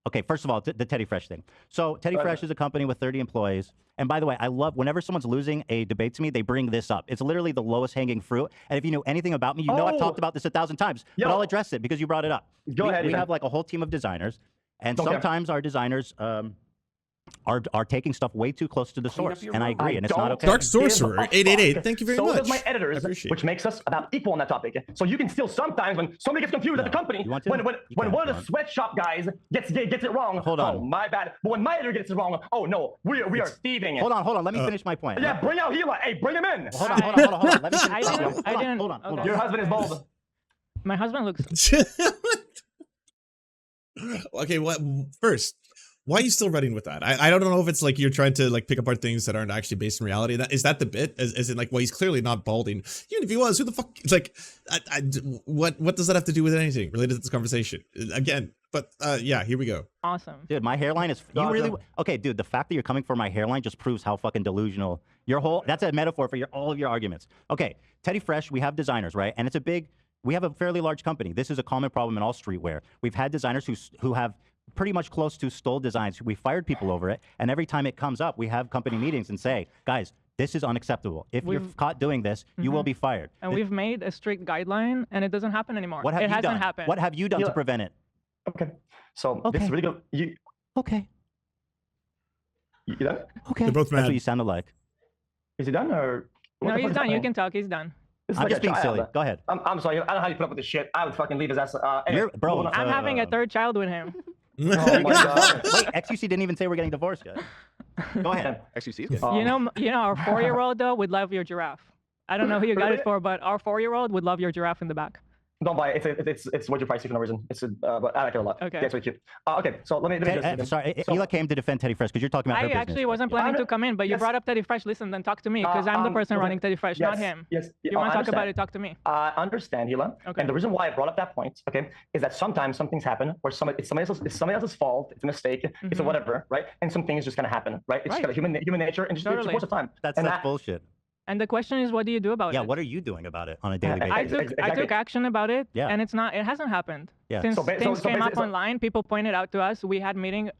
Okay, first of all, the Teddy Fresh thing. So Teddy Fresh is a company with 30 employees. And by the way, I love whenever someone's losing a debate to me, they bring this up. It's literally the lowest hanging fruit. And if you know anything about me, you know I've talked about this 1,000 times, but I'll address it because you brought it up. Go ahead. We have like a whole team of designers. And sometimes our designers are taking stuff way too close to the source. And I agree, and it's not okay. Dark Sorcerer, 888, thank you very much. So does my editors, which makes us about equal on that topic. So you can still sometimes, when somebody gets confused at the company, when one of the sweatshop guys gets it wrong, oh, my bad. But when my editor gets it wrong, oh no, we are thieving. Hold on, let me finish my point. Yeah, bring out Gila. Hey, bring him in. Hold on. Let me finish. Hold on. Your husband is bald. My husband looks... Okay, first, why are you still running with that? I don't know if it's like you're trying to like pick apart things that aren't actually based in reality. Is that the bit? Is it like, well, he's clearly not balding. Even if he was, who the fuck? It's like, what does that have to do with anything related to this conversation? Again, but yeah, here we go. Awesome, dude. My hairline is okay, dude. The fact that you're coming for my hairline just proves how fucking delusional your whole. That's a metaphor for all of your arguments. Okay, Teddy Fresh, we have designers, right? And we have a fairly large company. This is a common problem in all streetwear. We've had designers who have pretty much close to stole designs. We fired people over it, and every time it comes up, we have company meetings and say, guys, this is unacceptable. If you're caught doing this, you will be fired. And we've made a strict guideline, and it doesn't happen anymore. It hasn't happened. What have you done to prevent it? Okay. So this is really good. Okay. You done? Okay. They're both mad. That's what you sounded like. Is he done or? No, he's done. You can talk. He's done. I'm just being silly. Go ahead. I'm sorry. I don't know how you put up with this shit. I would fucking leave his ass. Anyway, bro, I'm having a third child with him. Oh my God. Wait, XQC didn't even say we're getting divorced yet. Go ahead. XQC is good. You know, our 4-year-old though would love your giraffe. I don't know who you got it for, but our 4-year-old would love your giraffe in the back. Don't buy it. It's what you're pricing for no reason. But I like it a lot. Okay. Yeah, it's really cute. Okay, so let me just. Sorry, Hila came to defend Teddy Fresh because you're talking about her business. I actually wasn't planning to come in, but you brought up Teddy Fresh. Listen, then talk to me because I'm the person running Teddy Fresh, not him. Yes. You want to talk about it? Talk to me. I understand, Hila. Okay. And the reason why I brought up that point, okay, is that sometimes some things happen where it's somebody else's fault. It's a mistake. It's a whatever, right? And some things just gonna happen, right? It's just kind of human nature, and just it's a course of time. That's bullshit. And the question is, what do you do about it? Yeah, what are you doing about it on a daily basis? I took action about it, yeah. And it hasn't happened. Yeah. Since things came up online, people pointed out to us. We had meetings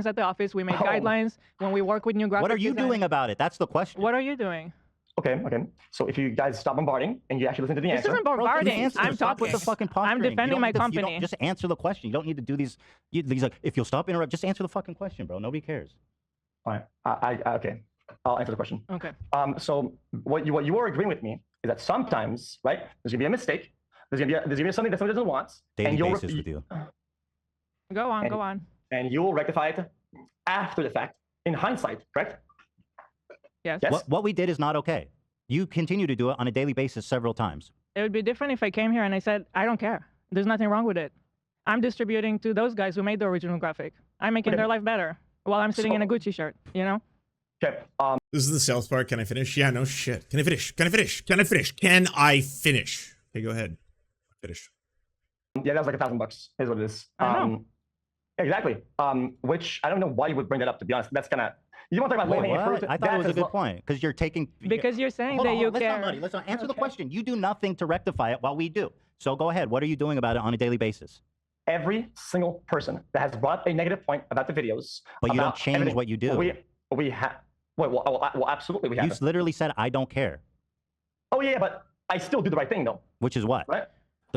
at the office. We made guidelines when we work with new graphic What are you doing about it? That's the question. What are you doing? Okay. So if you guys stop bombarding and you actually listen to the answer. This isn't bombarding. I'm talking with the fucking posturing. I'm defending my company. Just answer the question. You don't need to do these like, if you'll stop interrupt, just answer the fucking question, bro. Nobody cares. All right. Okay. I'll answer the question. Okay. So what you are agreeing with me is that sometimes, right, there's gonna be a mistake. There's gonna be something that somebody doesn't want. Daily basis with you. Go on. And you will rectify it after the fact, in hindsight, correct? Yes. What we did is not okay. You continue to do it on a daily basis several times. It would be different if I came here and I said, I don't care. There's nothing wrong with it. I'm distributing to those guys who made the original graphic. I'm making their life better while I'm sitting in a Gucci shirt, you know? Okay. This is the sales part. Can I finish? Yeah, no shit. Can I finish? Okay, go ahead. Finish. Yeah, that was like $1,000. Is what it is. I know. Exactly. Which I don't know why you would bring that up. To be honest, that's kind of. You want to talk about low-hanging fruit? I thought it was a good point because you're taking. Because you're saying that you care. Let's answer the question. You do nothing to rectify it while we do. So go ahead. What are you doing about it on a daily basis? Every single person that has brought up a negative point about the videos. But you don't change what you do. We have. Well, absolutely we have. You literally said, I don't care. Oh, yeah, but I still do the right thing, though. Which is what? Right?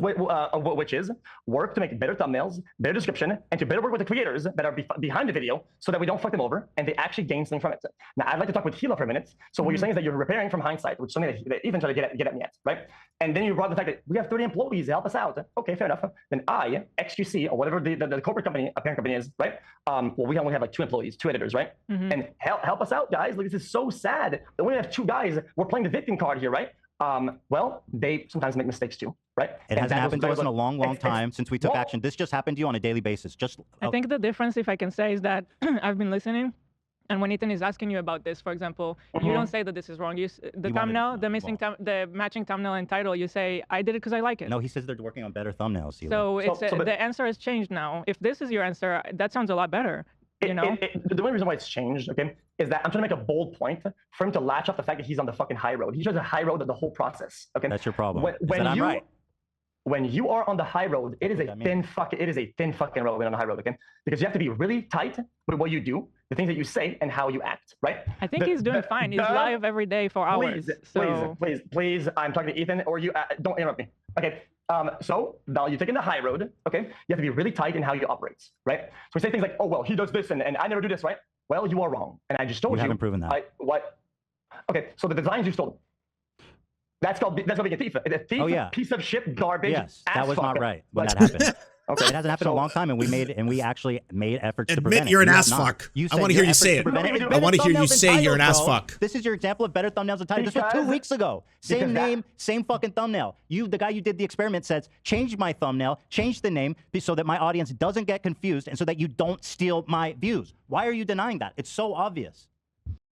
which is work to make better thumbnails, better description, and to better work with the creators that are behind the video so that we don't fuck them over and they actually gain something from it. Now, I'd like to talk with Hila for a minute. So what you're saying is that you're repairing from hindsight, which is something that even tried to get at me at, right? And then you brought the fact that we have 30 employees, help us out. Okay, fair enough. Then I, XQC, or whatever the corporate company, parent company is, right? Well, we only have like 2 employees, 2 editors, right? And help us out, guys. Like, this is so sad. We only have 2 guys. We're playing the victim card here, right? Well, they sometimes make mistakes too, right? It hasn't happened to us in a long time since we took action. This just happened to you on a daily basis. I think the difference, if I can say, is that I've been listening, and when Ethan is asking you about this, for example, you don't say that this is wrong. The thumbnail, the matching thumbnail and title, you say, I did it because I like it. No, he says they're working on better thumbnails. So the answer has changed now. If this is your answer, that sounds a lot better. You know? The only reason why it's changed, okay, is that I'm trying to make a bold point for him to latch off the fact that he's on the fucking high road. He chose a high road of the whole process. Okay, that's your problem. When you are on the high road, it is a thin fucking road on the high road, okay? Because you have to be really tight with what you do, the things that you say, and how you act, right? I think he's doing fine. He's live every day for hours. Please, I'm talking to Ethan, or you don't interrupt me. Okay. So now you're taking the high road, okay? You have to be really tight in how you operate, right? So we say things like, oh, well, he does this and I never do this, right? Well, you are wrong. And I just told you. You haven't proven that. What? Okay, so the designs you stole. That's called being a thief. A thief, piece of shit, garbage. Yes, that was not right when that happened. Okay. It hasn't happened in a long time, and we actually made efforts to prevent it. Admit you're an ass fuck. I want to hear you say it. I want to hear you say you're an ass fuck. This is your example of better thumbnails and titles. This was 2 weeks ago. Same name, same fucking thumbnail. The guy you did the experiment says, change my thumbnail, change the name so that my audience doesn't get confused and so that you don't steal my views. Why are you denying that? It's so obvious.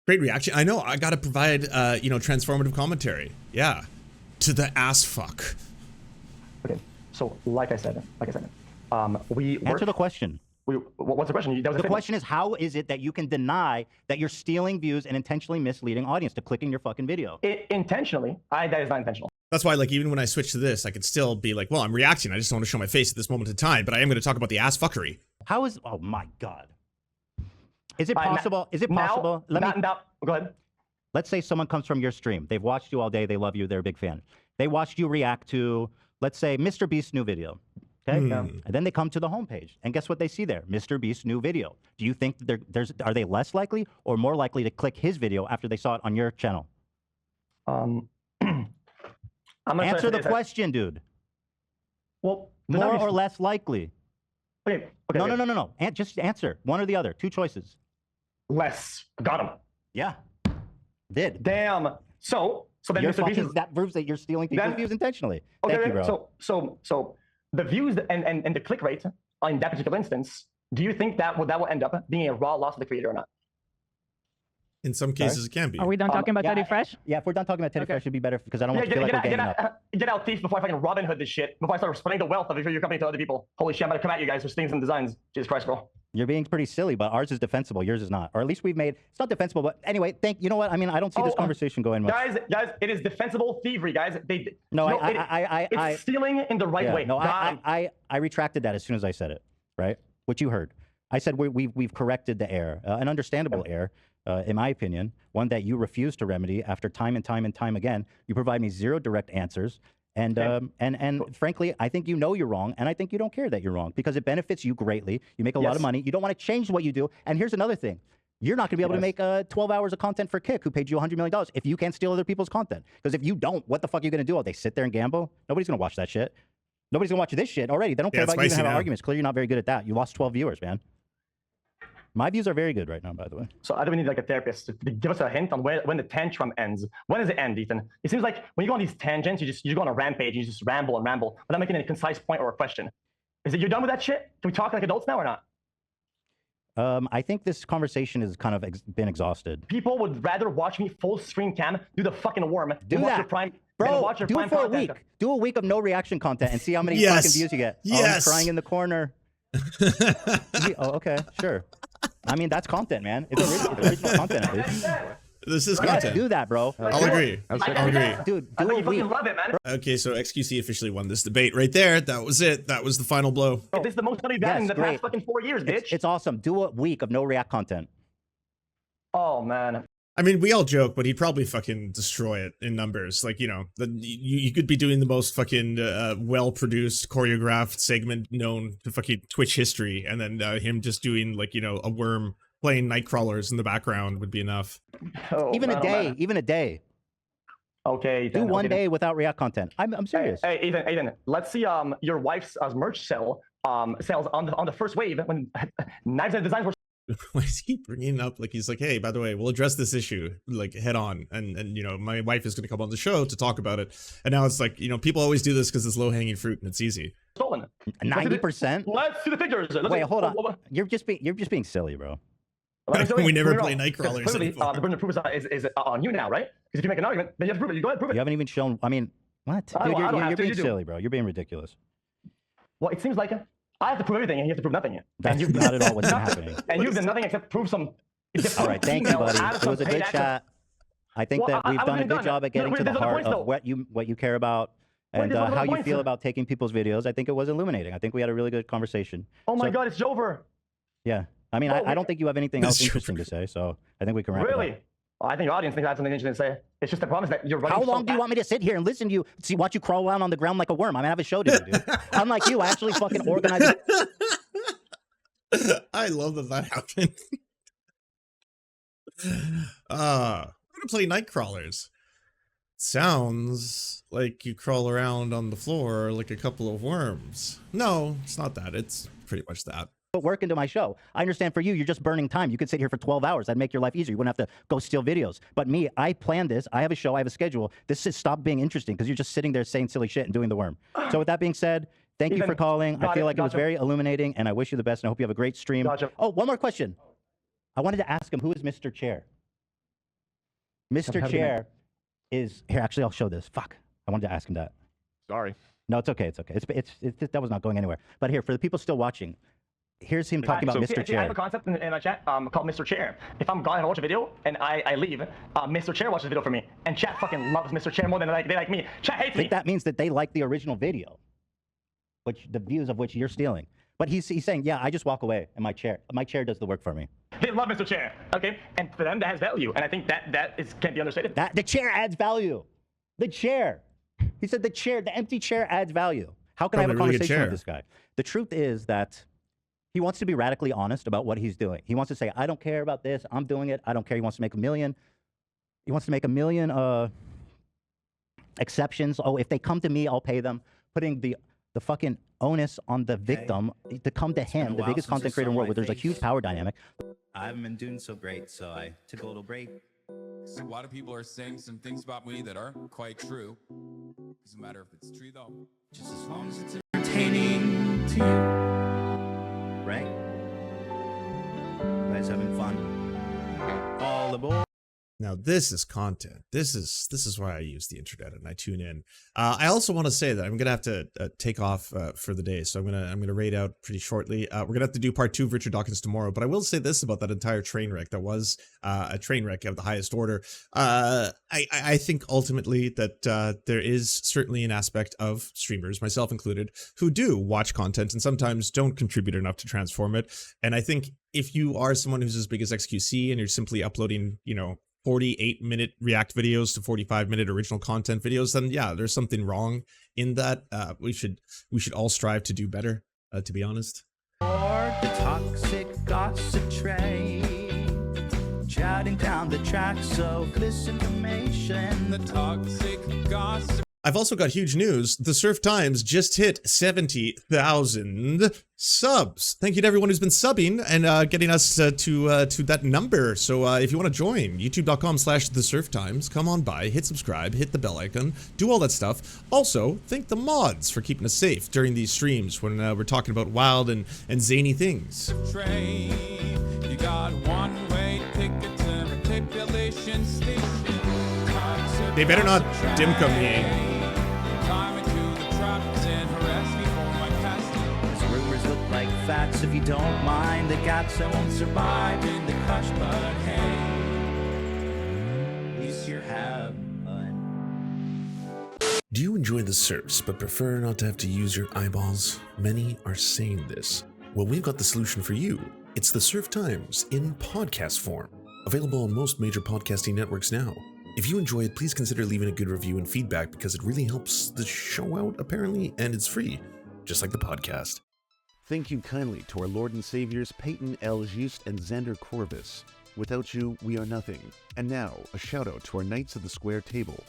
Great reaction. I know. I got to provide, transformative commentary. Yeah. To the ass fuck. Okay. So, like I said, answer the question. What's the question? The question is, how is it that you can deny that you're stealing views and intentionally misleading audience to clicking your fucking video? Intentionally, that is not intentional. That's why, like, even when I switch to this, I could still be like, well, I'm reacting. I just don't want to show my face at this moment in time, but I am going to talk about the ass fuckery. How is? Oh my God. Is it possible? Is it possible? Go ahead. Let's say someone comes from your stream. They've watched you all day. They love you. They're a big fan. They watched you react to, let's say, Mr. Beast's new video. Okay, and then they come to the homepage, and guess what they see there? Mr. Beast's new video. Do you think are they less likely or more likely to click his video after they saw it on your channel? Answer the question, dude. Well, more or less likely. Okay. No. Just answer one or the other. 2 choices. Less. Got him. Yeah. Did. Damn. So then Mr. Beast that proves that you're stealing people's views intentionally. Okay, Thank you, bro. So the views and the click rate in that particular instance, do you think that will end up being a raw loss of the creator or not? In some cases, it can be. Are we done talking about Teddy Fresh? Yeah, if we're done talking about Teddy Fresh, it'd be better because I don't want to feel like we're getting up. Get out, thief, before I fucking Robin Hood this shit. Before I start spreading the wealth of your company to other people. Holy shit, I'm gonna come at you guys for things and designs. Jesus Christ, bro. You're being pretty silly, but ours is defensible. Yours is not. Or at least it's not defensible, but anyway, you know what? I mean, I don't see this conversation going much. Guys, it is defensible thievery, guys. It's stealing in the right way. No, I retracted that as soon as I said it, right? What you heard. I said we've corrected the error, an understandable error, in my opinion, one that you refuse to remedy after time and time again. You provide me 0 direct answers. And frankly, I think you know you're wrong, and I think you don't care that you're wrong because it benefits you greatly. You make a lot of money. You don't want to change what you do. And here's another thing. You're not going to be able to make 12 hours of content for Kick, who paid you $100 million, if you can't steal other people's content. Because if you don't, what the fuck are you going to do? They sit there and gamble? Nobody's going to watch that shit. Nobody's going to watch this shit already. They don't care about you even having arguments. Clearly, you're not very good at that. You lost 12 viewers, man. My views are very good right now, by the way. So I don't need like a therapist to give us a hint on when the tantrum ends. When does it end, Ethan? It seems like when you go on these tangents, you go on a rampage, you just ramble without making a concise point or a question. Is it you're done with that shit? Can we talk like adults now or not? I think this conversation has kind of been exhausted. People would rather watch me full screen cam do the fucking worm. Do that, bro. Do it for a week. Do a week of no reaction content and see how many fucking views you get. Yes. Oh, I'm crying in the corner. Oh, okay, sure. I mean, that's content, man. It's original content, at least. This is content. Do that, bro. I'll agree. Dude, do a week. Love it, man. Okay, so XQC officially won this debate right there. That was it. That was the final blow. This is the most money gotten in the past fucking 4 years, bitch. It's awesome. Do a week of no react content. Oh, man. I mean, we all joke, but he'd probably fucking destroy it in numbers. Like, you know, you could be doing the most fucking well-produced, choreographed segment known to fucking Twitch history, and then him just doing, like, you know, a worm playing Nightcrawlers in the background would be enough. Oh, Even a day. Okay. Do one day without React content. I'm serious. Hey, Ethan, let's see your wife's merch sales on the first wave when Knives and Designs were. Why is he bringing up, like, he's like, hey, by the way, we'll address this issue, like, head on, and you know, my wife is going to come on the show to talk about it, and now it's like, you know, people always do this because it's low-hanging fruit and it's easy. Stolen. 90%. Let's see the figures. Wait, hold on. You're just being silly, bro. We never play Nightcrawlers anymore. The burden of proof is on you now, right? Because if you make an argument, then you have to prove it. Go ahead, prove it. You haven't even shown. I mean, what? Dude, you're being silly, bro. You're being ridiculous. Well, it seems like I have to prove everything, and you have to prove nothing. That's not at all what's been happening. And you've done nothing except prove some. All right, thank you, buddy. It was a good chat. I think that we've done a good job at getting to the heart of what you care about and how you feel about taking people's videos. I think it was illuminating. I think we had a really good conversation. Oh my God, it's over. Yeah. I mean, I don't think you have anything else interesting to say, so I think we can wrap it up. Really? I think the audience thinks I have something interesting to say. It's just the problem is that you're running. How long do you want me to sit here and listen to you, watch you crawl around on the ground like a worm? I'm gonna have a show to do, dude. Unlike you, I actually fucking organize it. I love that happened. We're gonna play Nightcrawlers. Sounds like you crawl around on the floor like a couple of worms. No, it's not that. It's pretty much that. Put work into my show. I understand for you, you're just burning time. You could sit here for 12 hours. That'd make your life easier. You wouldn't have to go steal videos. But me, I planned this. I have a show. I have a schedule. This has stopped being interesting because you're just sitting there saying silly shit and doing the worm. So with that being said, thank you for calling. I feel like it was very illuminating, and I wish you the best, and I hope you have a great stream. Oh, one more question. I wanted to ask him, who is Mr. Chair? Mr. Chair is... Here, actually, I'll show this. Fuck. I wanted to ask him that. Sorry. No, it's okay. It's okay. That was not going anywhere. But here, for the people still watching, here's him talking about Mr. Chair. I have a concept in my chat called Mr. Chair. If I'm gone and I watch a video and I leave, Mr. Chair watches the video for me. And chat fucking loves Mr. Chair more than they like me. Chat hates me. I think that means that they like the original video, which the views of which you're stealing. But he's saying, yeah, I just walk away and my chair does the work for me. They love Mr. Chair, okay? And for them, that has value. And I think that can't be understated. The chair adds value. The chair. He said the chair, the empty chair adds value. How can I have a conversation with this guy? The truth is that he wants to be radically honest about what he's doing. He wants to say, I don't care about this. I'm doing it. I don't care. He wants to make $1 million. He wants to make $1 million exceptions. Oh, if they come to me, I'll pay them. Putting the fucking onus on the victim to come to him, the biggest content creator in the world, where there's a huge power dynamic. I haven't been doing so great, so I took a little break. So a lot of people are saying some things about me that are quite true. Doesn't matter if it's true though. Just as long as it's entertaining to you. Right? You guys having fun? All aboard. Now this is content. This is why I use the internet and I tune in. I also want to say that I'm gonna have to take off for the day, so I'm gonna raid out pretty shortly. We're gonna have to do part 2 of Richard Dawkins tomorrow, but I will say this about that entire train wreck. That was a train wreck of the highest order. I think ultimately that there is certainly an aspect of streamers, myself included, who do watch content and sometimes don't contribute enough to transform it. And I think if you are someone who's as big as XQC and you're simply uploading, you know, 48-minute React videos to 45-minute original content videos, then yeah, there's something wrong in that. We should all strive to do better, to be honest. Or the toxic gossip train, chatting down the track, so this information. The toxic gossip. I've also got huge news. The Serf Times just hit 70,000 subs. Thank you to everyone who's been subbing and getting us to that number. So if you want to join, youtube.com/theserftimes, come on by, hit subscribe, hit the bell icon, do all that stuff. Also, thank the mods for keeping us safe during these streams when we're talking about wild and zany things. Train, you got one-way ticket to manipulation station. They better not dim come me. Rumors look like facts if you don't mind the gaps that won't survive in the crush, but hey, at least you have fun. Do you enjoy the Serfs but prefer not to have to use your eyeballs? Many are saying this. Well, we've got the solution for you. It's the Serf Times in podcast form. Available on most major podcasting networks now. If you enjoy it, please consider leaving a good review and feedback because it really helps the show out, apparently, and it's free, just like the podcast. Thank you kindly to our Lord and Saviors Peyton L. Just and Xander Corvus. Without you, we are nothing. And now, a shout out to our Knights of the Square Table.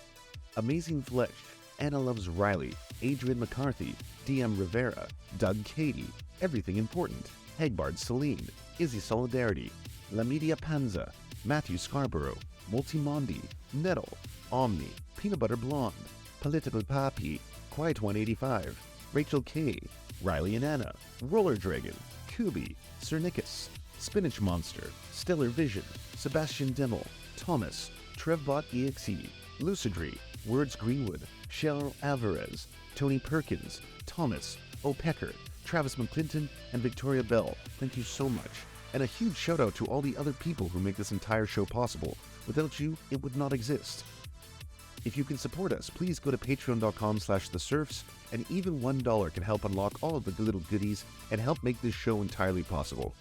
Amazing Flesh, Anna Loves Riley, Adrian McCarthy, DM Rivera, Doug Cady, Everything Important, Hegbard Celine, Izzy Solidarity, La Media Panza, Matthew Scarborough, Multimondi, Nettle, Omni, Peanut Butter Blonde, Political Papi, Quiet 185, Rachel K, Riley and Anna, Roller Dragon, Kubi, Cernicus, Spinach Monster, Stellar Vision, Sebastian Dimmel, Thomas, Trevbot EXE, Lucidry, Words Greenwood, Cheryl Alvarez, Tony Perkins, Thomas, O'Pecker, Travis McClinton, and Victoria Bell. Thank you so much. And a huge shout out to all the other people who make this entire show possible. Without you, it would not exist. If you can support us, please go to patreon.com/theserfs, and even $1 can help unlock all of the little goodies and help make this show entirely possible.